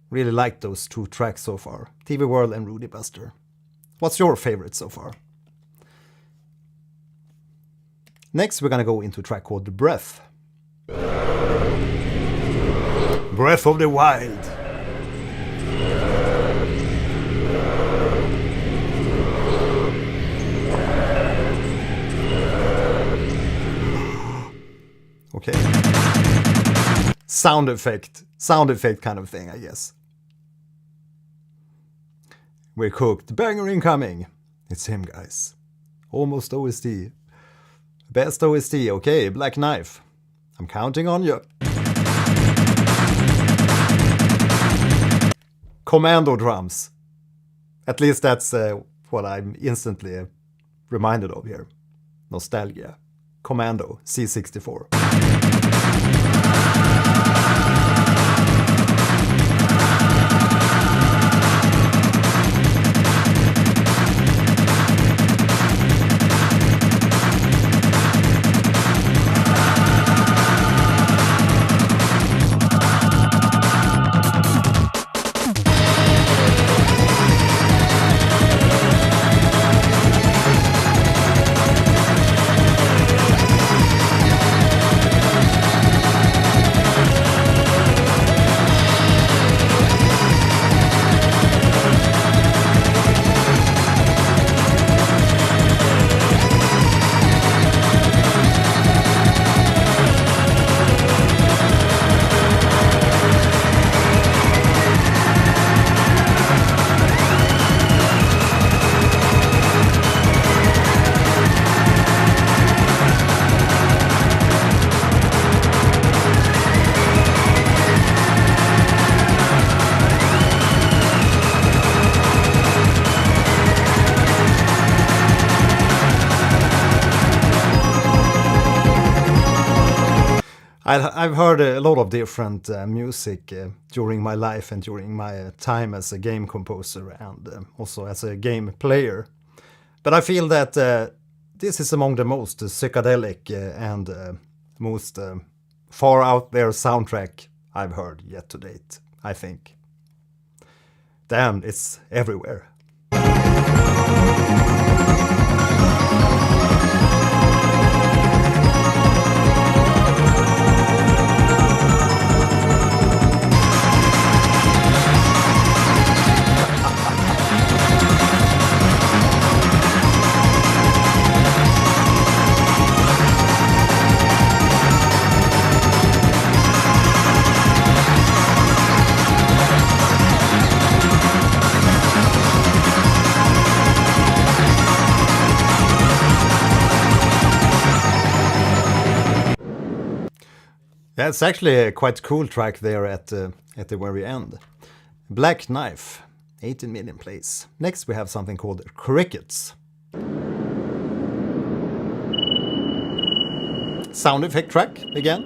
Really like those two tracks so far. TV World and Rudy Buster. What's your favorite so far? Next we're gonna go into a track called The Breath. Breath of the Wild. Okay. Sound effect kind of thing, I guess. We're cooked. Banger incoming. It's him, guys. Almost OST. Best OST. Okay, Black Knife. I'm counting on you. Commando drums. At least that's what I'm instantly reminded of here. Nostalgia. Commando C64. I've heard a lot of different music during my life and during my time as a game composer and also as a game player. But I feel that this is among the most psychedelic and most far out there soundtrack I've heard yet to date, I think. Damn, it's everywhere. Yeah, it's actually a quite cool track there at the very end. Black Knife, 18 million plays. Next we have something called Crickets. Sound effect track again.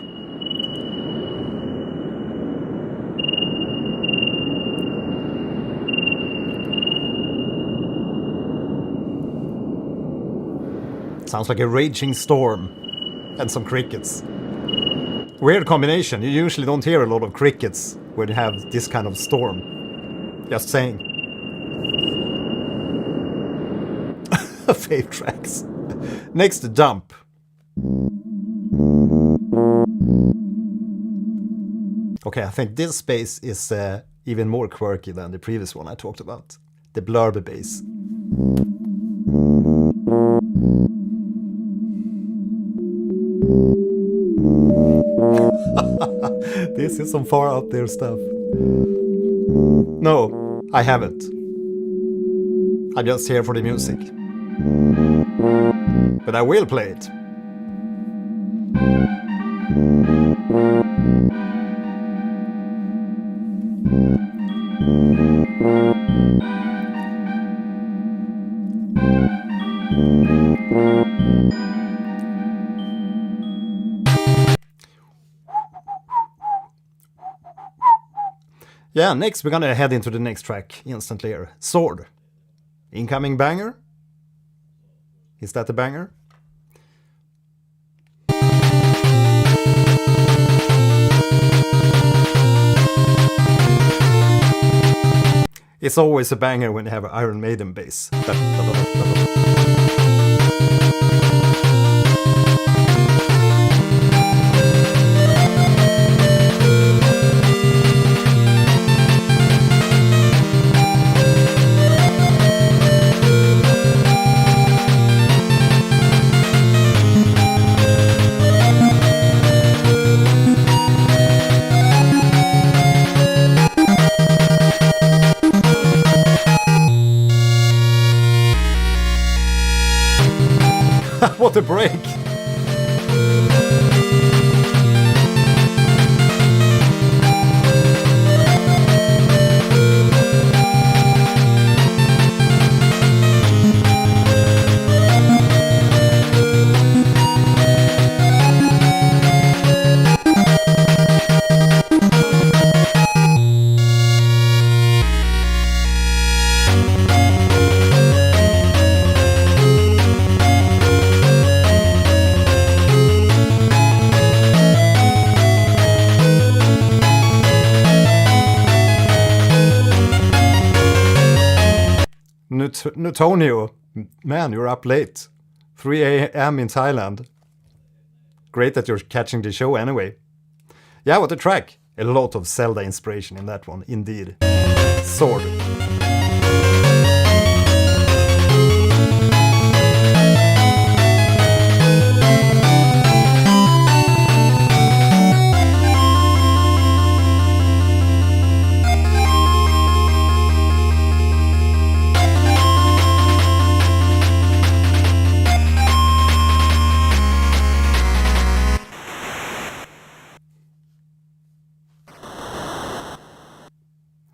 Sounds like a raging storm and some crickets. Weird combination. You usually don't hear a lot of crickets when you have this kind of storm. Just saying. Fave tracks. Next, Dump. Okay, I think this space is even more quirky than the previous one I talked about. the blurb bass. This is some far out there stuff. No, I haven't. I'm just here for the music. But I will play it. Yeah, next we're gonna head into the next track instantly here. Sword. Incoming banger? Is that a banger? It's always a banger when you have an Iron Maiden bass. What a break! Nutonio, man, you're up late. 3 a.m. in Thailand. Great that you're catching the show anyway. Yeah, what a track. A lot of Zelda inspiration in that one, indeed. Sword.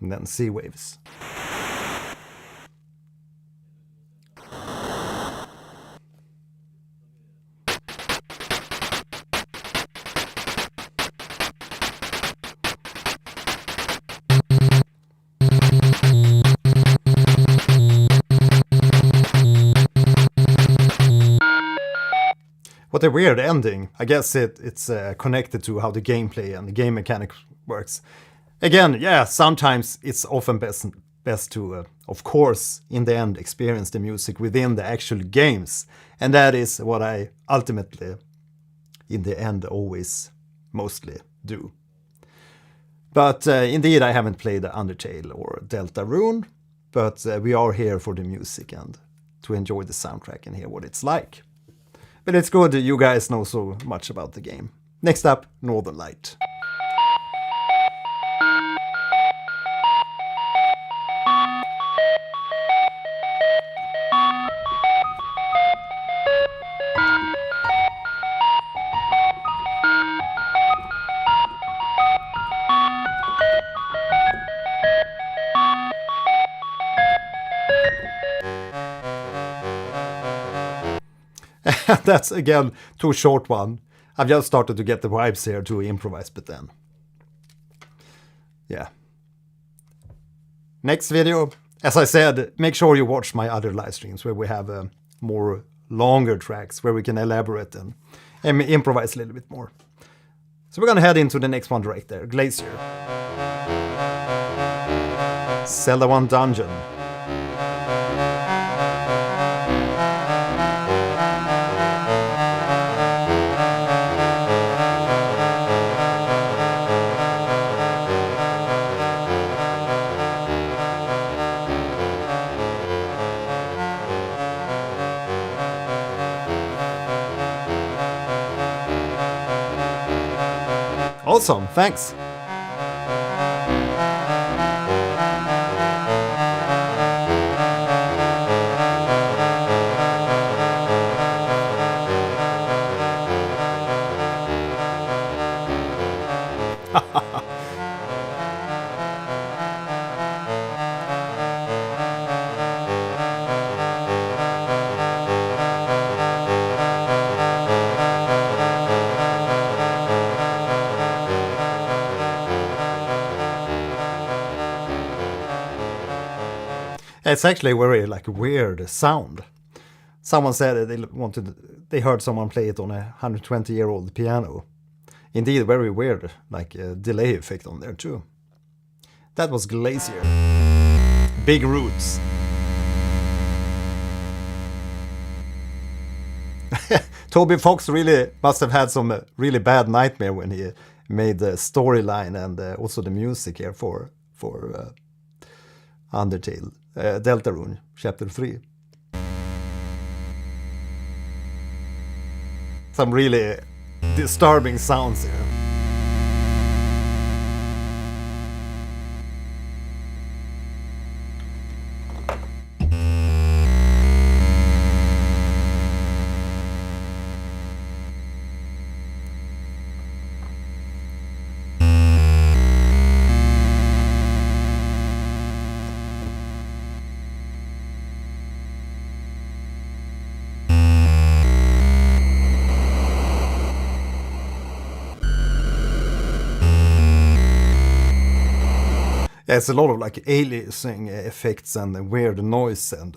And then sea waves. What a weird ending. I guess it's connected to how the gameplay and the game mechanic works. Again, yeah, sometimes it's often best to, of course, in the end, experience the music within the actual games. And that is what I ultimately, in the end, always mostly do. But indeed, I haven't played Undertale or Deltarune, but we are here for the music and to enjoy the soundtrack and hear what it's like. But it's good that you guys know so much about the game. Next up, Northern Light. That's again too short one. I've just started to get the vibes here to improvise, but then. Yeah. Next video, as I said, make sure you watch my other live streams where we have more longer tracks where we can elaborate and improvise a little bit more. So we're gonna head into the next one right there, Glacier. Zelda 1 Dungeon. Awesome, thanks. It's actually a very like weird sound. Someone said they heard someone play it on a 120-year-old piano. Indeed, very weird, like a delay effect on there too. That was GLACIER. Big Roots. Toby Fox really must have had some really bad nightmare when he made the storyline and also the music here for Undertale. Deltarune Chapter 3. Some really disturbing sounds here. Yeah, it's a lot of like aliasing effects and weird noise and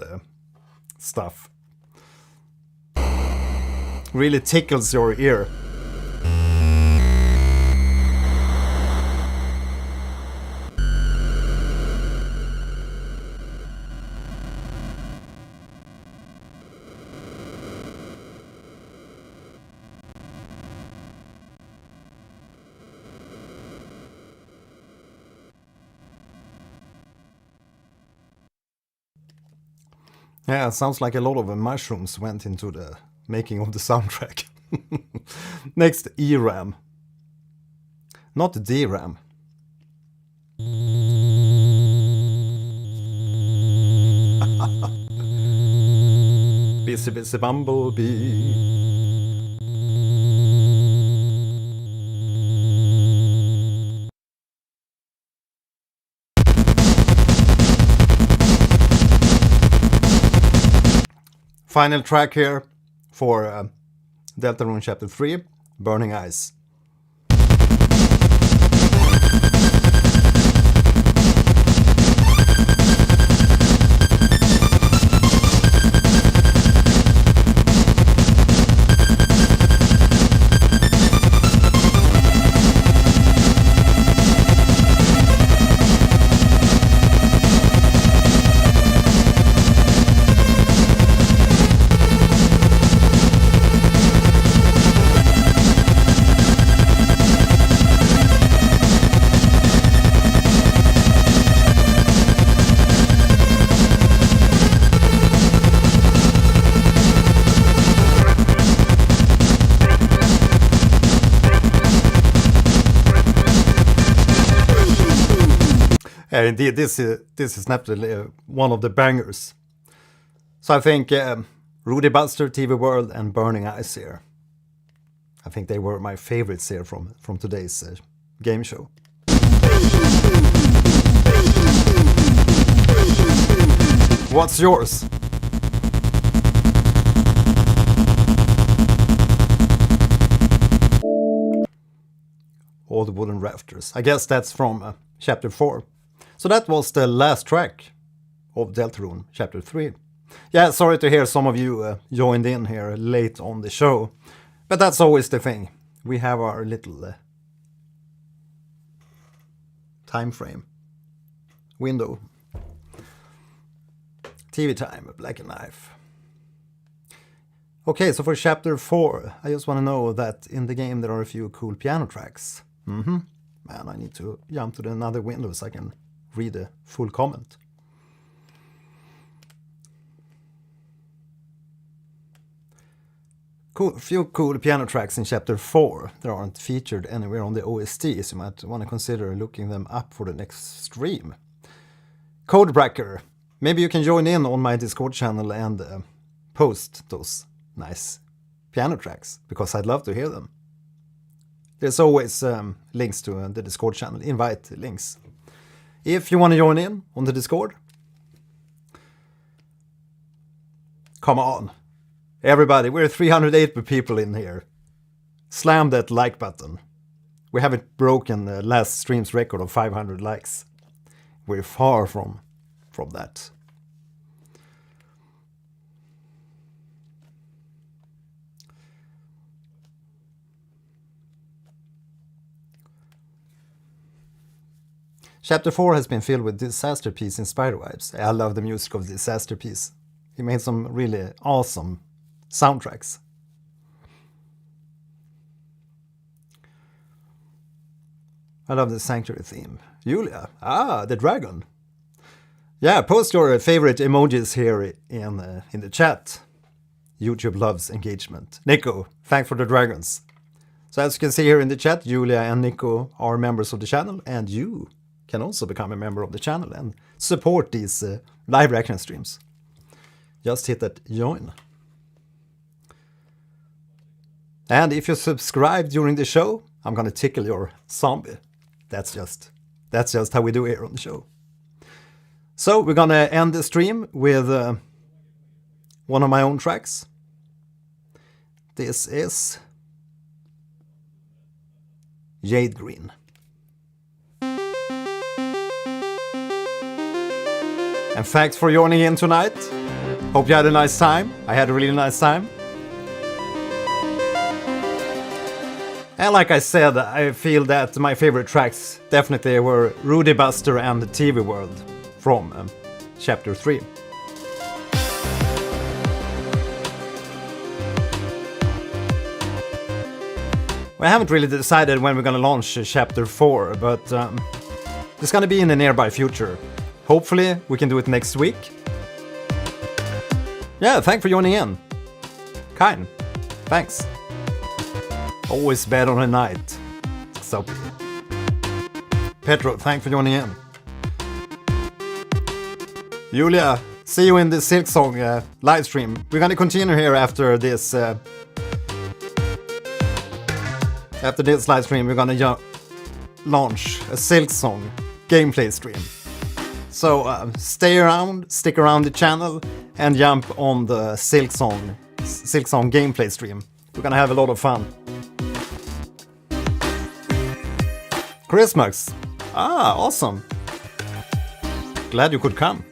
stuff. Really tickles your ear. Yeah, it sounds like a lot of mushrooms went into the making of the soundtrack. Next, EREAM. Not DRAM. Busy, busy bumblebee. Final track here for Deltarune Chapter 3, Burning Eyes. Indeed, this is naturally one of the bangers. So I think Rudy Buster, TV World, and Burning Eyes here. I think they were my favorites here from today's game show. What's yours? All the Wooden Rafters. I guess that's from Chapter 4. So that was the last track of Deltarune Chapter 3. Yeah, sorry to hear some of you joined in here late on the show. But that's always the thing. We have our little time frame. Window. TV time, Black and Knife. Okay, so for Chapter 4, I just want to know that in the game there are a few cool piano tracks. Man, I need to jump to another window so I can read the full comment. Few cool piano tracks in Chapter 4 that aren't featured anywhere on the OST, so you might want to consider looking them up for the next stream. Codebreaker. Maybe you can join in on my Discord channel and post those nice piano tracks, because I'd love to hear them. There's always links to the Discord channel, invite links. If you want to join in on the Discord, come on. Everybody, we're 380 people in here. Slam that like button. We haven't broken the last stream's record of 500 likes. We're far from that. Chapter 4 has been filled with Disaster Piece inspired vibes. I love the music of Disaster Piece. He made some really awesome soundtracks. I love the Sanctuary theme. Julia, the dragon. Yeah, post your favorite emojis here in the chat. YouTube loves engagement. Nico, thanks for the dragons. So as you can see here in the chat, Julia and Nico are members of the channel, and you can also become a member of the channel and support these live reaction streams. Just hit that join. And if you subscribe during the show, I'm gonna tickle your zombie. That's just how we do here on the show. So we're gonna end the stream with one of my own tracks. This is Jade Green. And thanks for joining in tonight. Hope you had a nice time. I had a really nice time. And like I said, I feel that my favorite tracks definitely were Rudy Buster and the TV World from Chapter 3. We haven't really decided when we're gonna launch Chapter 4, but it's gonna be in the nearby future. Hopefully we can do it next week. Yeah, thanks for joining in. Kind. Thanks. Always bad on a night. So, Petro, thanks for joining in. Julia, see you in the Silksong live stream. We're gonna continue here after this. After this live stream, we're gonna launch a Silksong gameplay stream. So stick around the channel, and jump on the Silksong gameplay stream. We're gonna have a lot of fun. Christmas. Awesome. Glad you could come.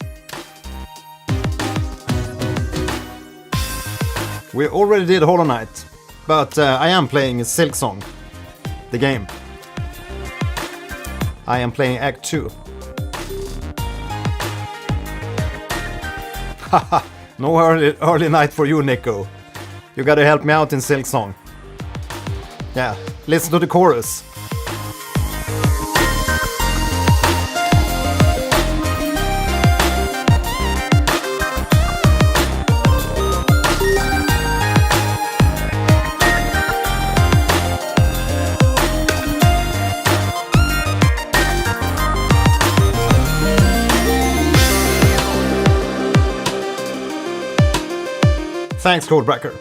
We already did Hollow Knight, but I am playing Silksong, the game. I am playing Act 2. Haha, no early night for you, Nico. You gotta help me out in Silksong. Yeah, listen to the chorus. Thanks, Codebreaker.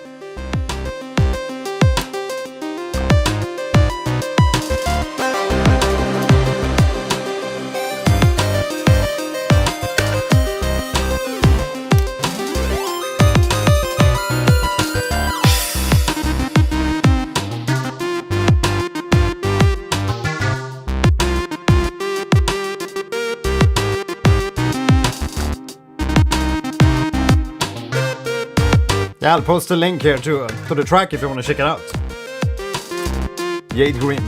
Yeah, I'll post a link here to the track if you want to check it out. Jade Green.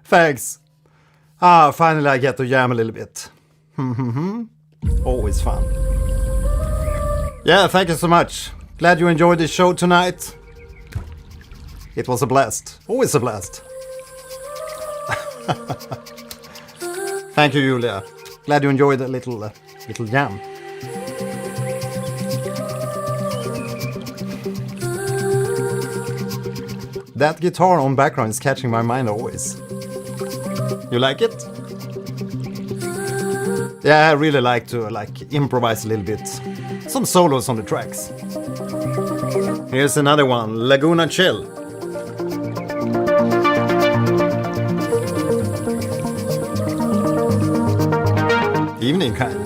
Thanks. Finally I get to jam a little bit. Always fun. Yeah, thank you so much. Glad you enjoyed the show tonight. It was a blast. Always a blast. Thank you, Julia. Glad you enjoyed the little jam. That guitar on background is catching my mind always. You like it? Yeah, I really like to improvise a little bit. Some solos on the tracks. Here's another one, Lagoona Chill. Evening kind.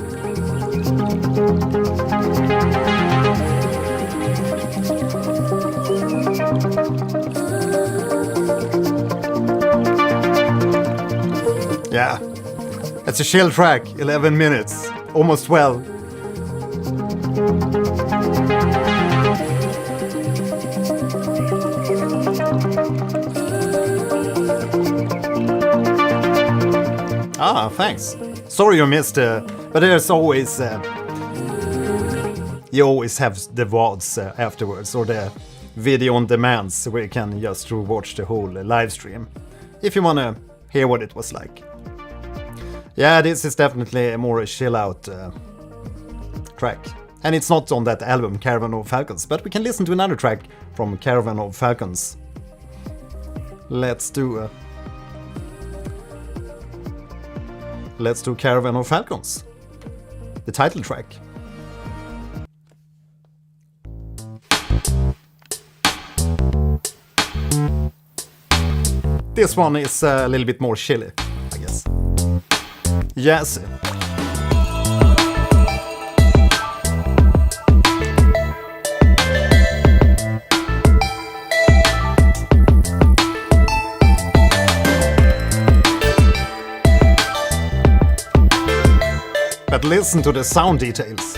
Yeah, it's a chill track, 11 minutes, almost 12. Thanks. Sorry you missed, but there's always... you always have the VODs afterwards, or the video on demands, where you can just watch the whole live stream, if you want to hear what it was like. Yeah, this is definitely a more chill out track. And it's not on that album, Caravan of Falcons, but we can listen to another track from Caravan of Falcons. Let's do Caravan of Falcons, the title track. This one is a little bit more chilly, I guess. Yes. But listen to the sound details.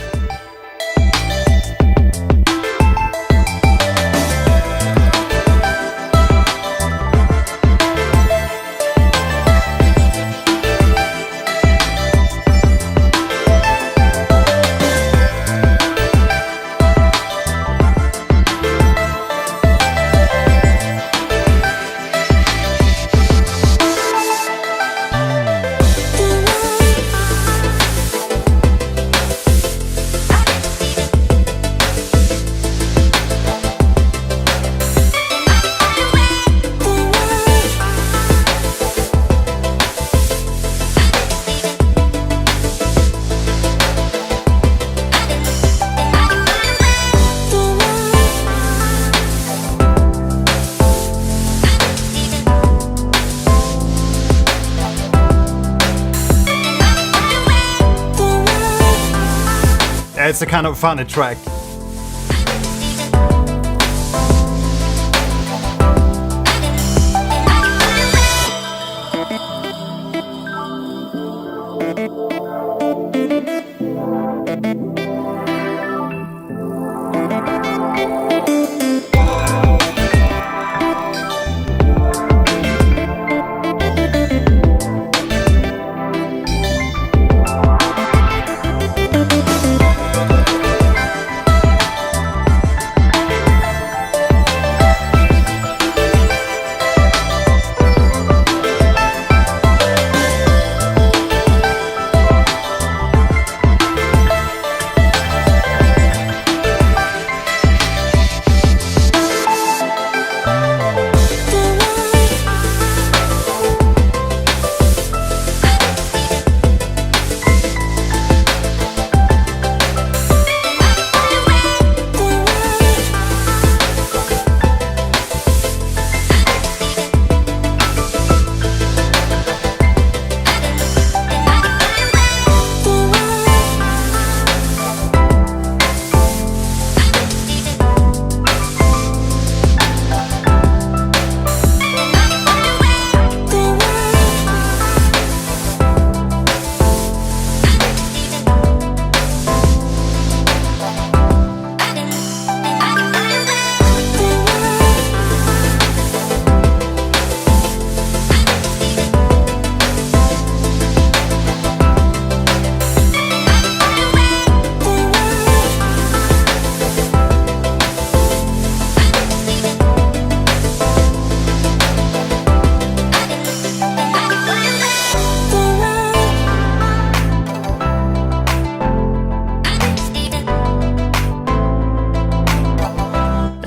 It's a kind of funny track.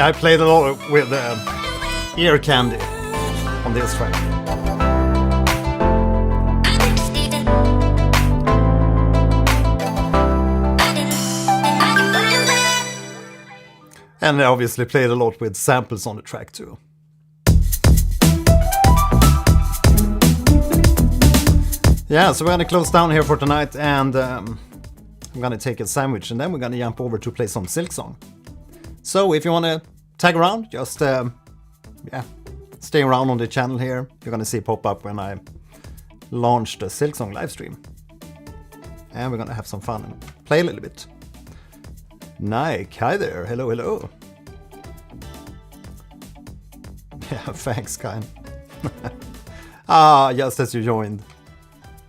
Yeah, I played a lot with ear candy on this track. And I obviously played a lot with samples on the track too. Yeah, so we're gonna close down here for tonight, and I'm gonna take a sandwich, and then we're gonna jump over to play some Silksong. So if you wanna tag around, just stay around on the channel here. You're gonna see pop up when I launch the Silksong livestream. And we're gonna have some fun and play a little bit. Nike, hi there, hello, hello. Yeah, thanks, kind. Just as you joined.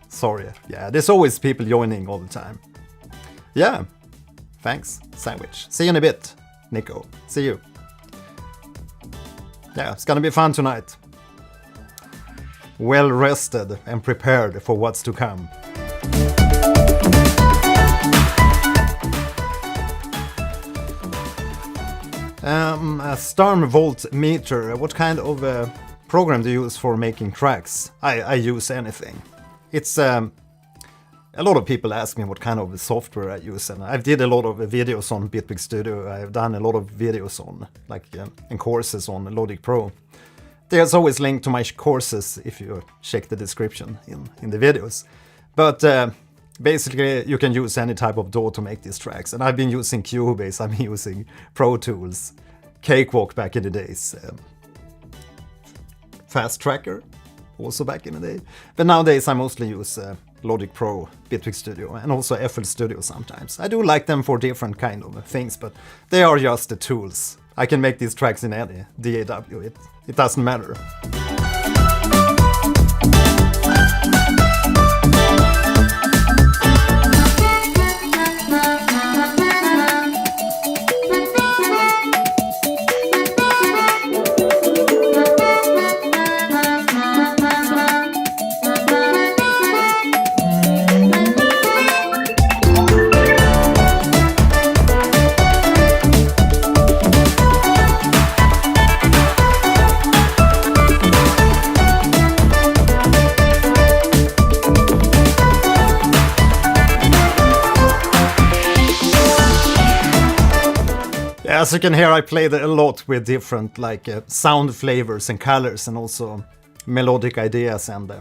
Sorry, yeah, there's always people joining all the time. Yeah, thanks, sandwich. See you in a bit, Nico. See you. Yeah, it's gonna be fun tonight. Well rested and prepared for what's to come. A Storm Volt meter. What kind of program do you use for making tracks? I use anything. It's a lot of people ask me what kind of software I use, and I've did a lot of videos on Bitwig Studio. I've done a lot of videos on and courses on Logic Pro. There's always link to my courses if you check the description in the videos. But basically, you can use any type of DAW to make these tracks. And I've been using Cubase, I've been using Pro Tools, Cakewalk back in the days, Fast Tracker, also back in the day. But nowadays I mostly use Logic Pro, Bitwig Studio, and also FL Studio sometimes. I do like them for different kind of things, but they are just the tools. I can make these tracks in any DAW, it doesn't matter. As you can hear, I played a lot with different sound flavors and colors, and also melodic ideas and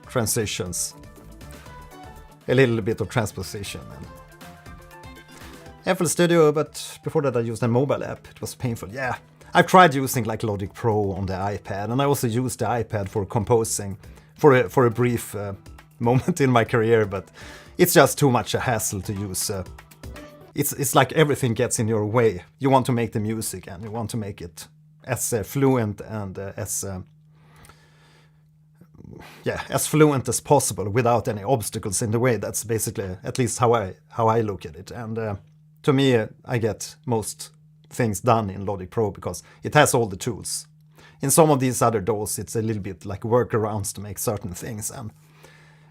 transitions. A little bit of transposition. And FL Studio, but before that I used a mobile app. It was painful. Yeah, I've tried using Logic Pro on the iPad, and I also used the iPad for composing for a brief moment in my career, but it's just too much a hassle to use. It's like everything gets in your way. You want to make the music, and you want to make it as fluent and as fluent as possible without any obstacles in the way. That's basically at least how I look at it. And to me, I get most things done in Logic Pro because it has all the tools. In some of these other DAWs, it's a little bit like workarounds to make certain things, and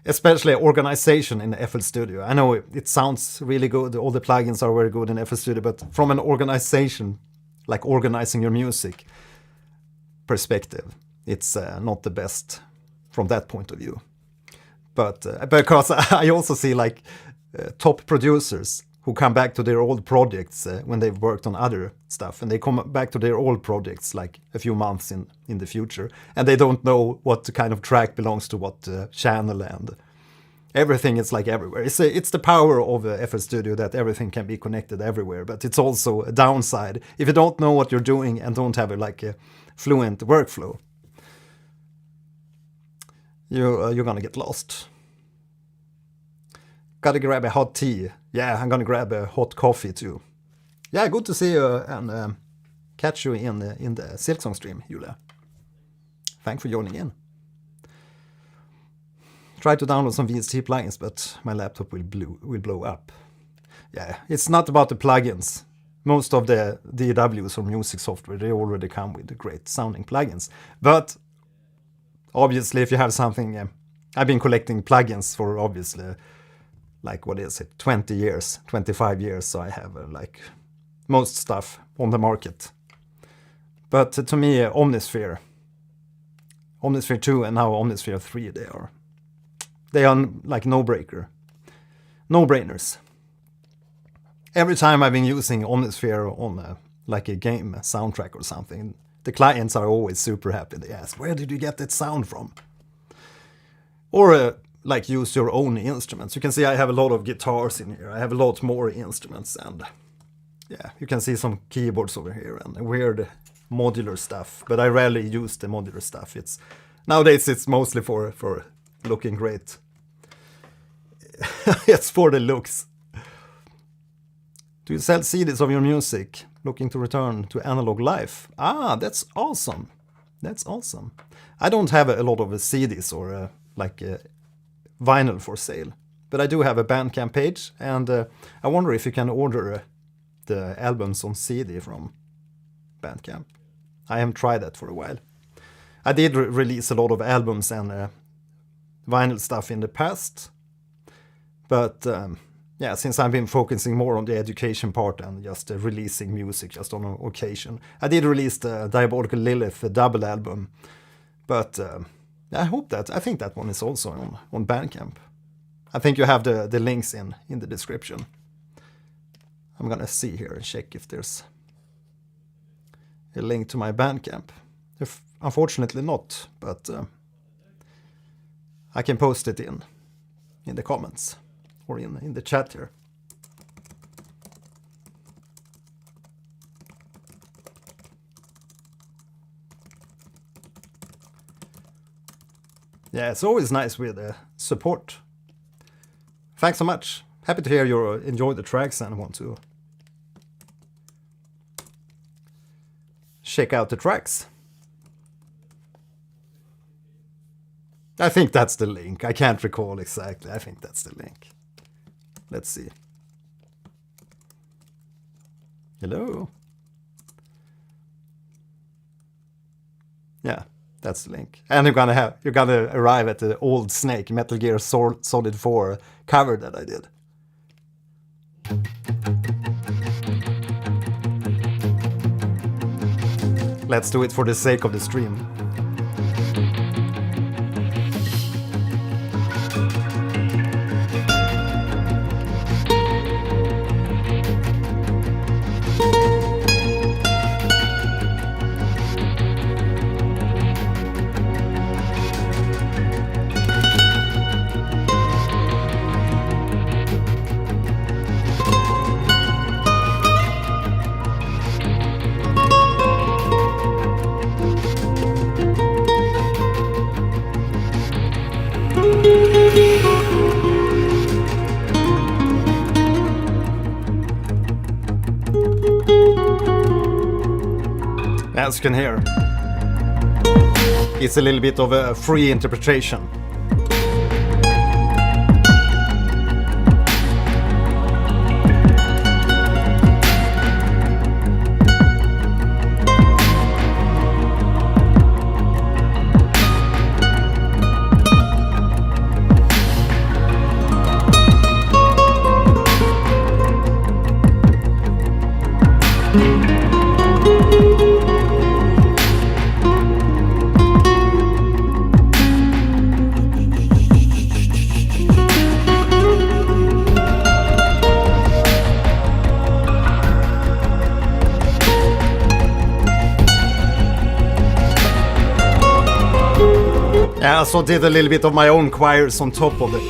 especially organization in FL Studio. I know it sounds really good, all the plugins are very good in FL Studio, but from an organization, like organizing your music perspective, it's not the best from that point of view. But because I also see top producers who come back to their old projects when they've worked on other stuff, and they come back to their old projects like a few months in the future, and they don't know what kind of track belongs to what channel, and everything is everywhere. It's the power of FL Studio that everything can be connected everywhere, but it's also a downside. If you don't know what you're doing and don't have a fluent workflow, you're gonna get lost. Gotta grab a hot tea. Yeah, I'm gonna grab a hot coffee too. Yeah, good to see you and catch you in the Silksong stream, Julia. Thanks for joining in. Try to download some VST plugins, but my laptop will blow up. Yeah, it's not about the plugins. Most of the DAWs or music software, they already come with great sounding plugins. But obviously, if you have something, I've been collecting plugins for obviously, 20 years, 25 years, so I have most stuff on the market. But to me, Omnisphere 2 and now Omnisphere 3, they are like no-brainers. Every time I've been using Omnisphere on like a game soundtrack or something, the clients are always super happy. They ask, where did you get that sound from? Or like use your own instruments. You can see I have a lot of guitars in here. I have a lot more instruments, and yeah, you can see some keyboards over here and weird modular stuff. But I rarely use the modular stuff. Nowadays it's mostly for looking great. It's for the looks. Do you sell CDs of your music? Looking to return to analog life? Ah, that's awesome. That's awesome. I don't have a lot of CDs or vinyl for sale, but I do have a Bandcamp page, and I wonder if you can order the albums on CD from Bandcamp. I haven't tried that for a while. I did release a lot of albums and vinyl stuff in the past, but yeah, since I've been focusing more on the education part and just releasing music just on occasion. I did release the Diabolical Lilith double album, but I think that one is also on Bandcamp. I think you have the links in the description. I'm gonna see here and check if there's a link to my Bandcamp. Unfortunately not, but I can post it in the comments or in the chat here. Yeah, it's always nice with support. Thanks so much. Happy to hear you enjoy the tracks and want to check out the tracks. I think that's the link. I can't recall exactly. I think that's the link. Let's see. Hello. Yeah, that's the link. And you're gonna arrive at the old Snake Metal Gear Solid 4 cover that I did. Let's do it for the sake of the stream. As you can hear, it's a little bit of a free interpretation. I also did a little bit of my own choirs on top of it.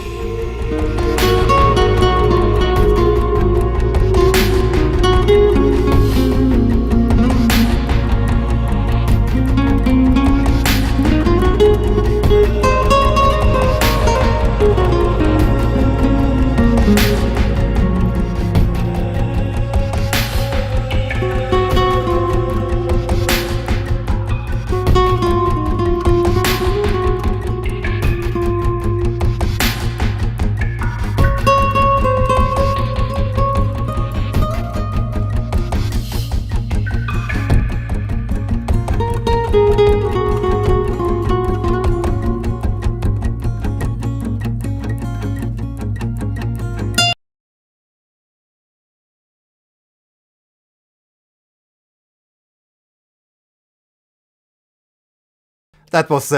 that was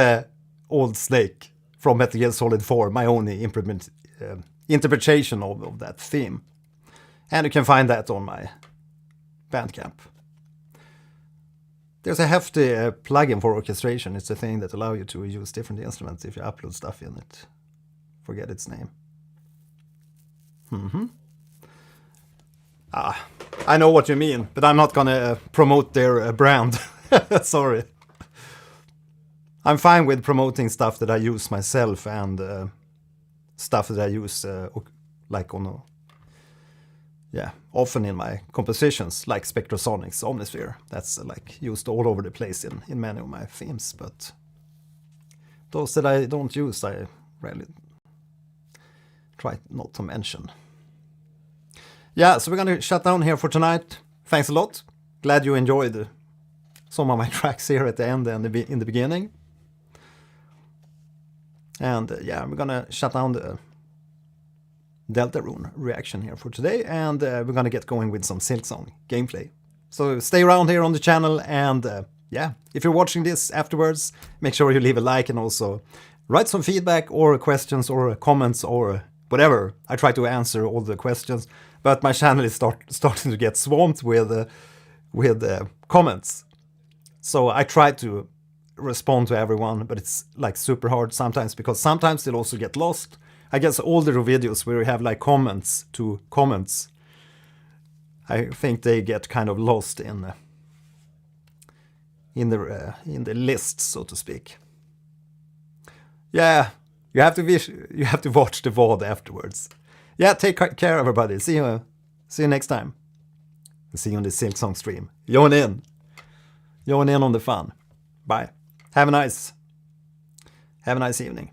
Old Snake from Metal Gear Solid 4, my own interpretation of that theme. And you can find that on my Bandcamp. There's a hefty plugin for orchestration. It's a thing that allows you to use different instruments if you upload stuff in it. Forget its name. I know what you mean, but I'm not gonna promote their brand. Sorry. I'm fine with promoting stuff that I use myself and stuff that I use like on often in my compositions, like Spectrosonic's Omnisphere. That's like used all over the place in many of my themes, but those that I don't use, I rarely try not to mention. Yeah, so we're gonna shut down here for tonight. Thanks a lot. Glad you enjoyed some of my tracks here at the end and in the beginning. And we're gonna shut down the Deltarune reaction here for today, and we're gonna get going with some Silksong gameplay. So stay around here on the channel, and if you're watching this afterwards, make sure you leave a like and also write some feedback or questions or comments or whatever. I try to answer all the questions, but my channel is starting to get swamped with comments. So I try to respond to everyone, but it's like super hard sometimes because sometimes they'll also get lost. I guess older videos where you have like comments to comments, I think they get kind of lost in the list, so to speak. Yeah, you have to watch the VOD afterwards. Yeah, take care, everybody. See you next time. See you on the Silksong stream. Join in on the fun. Bye. Have a nice evening.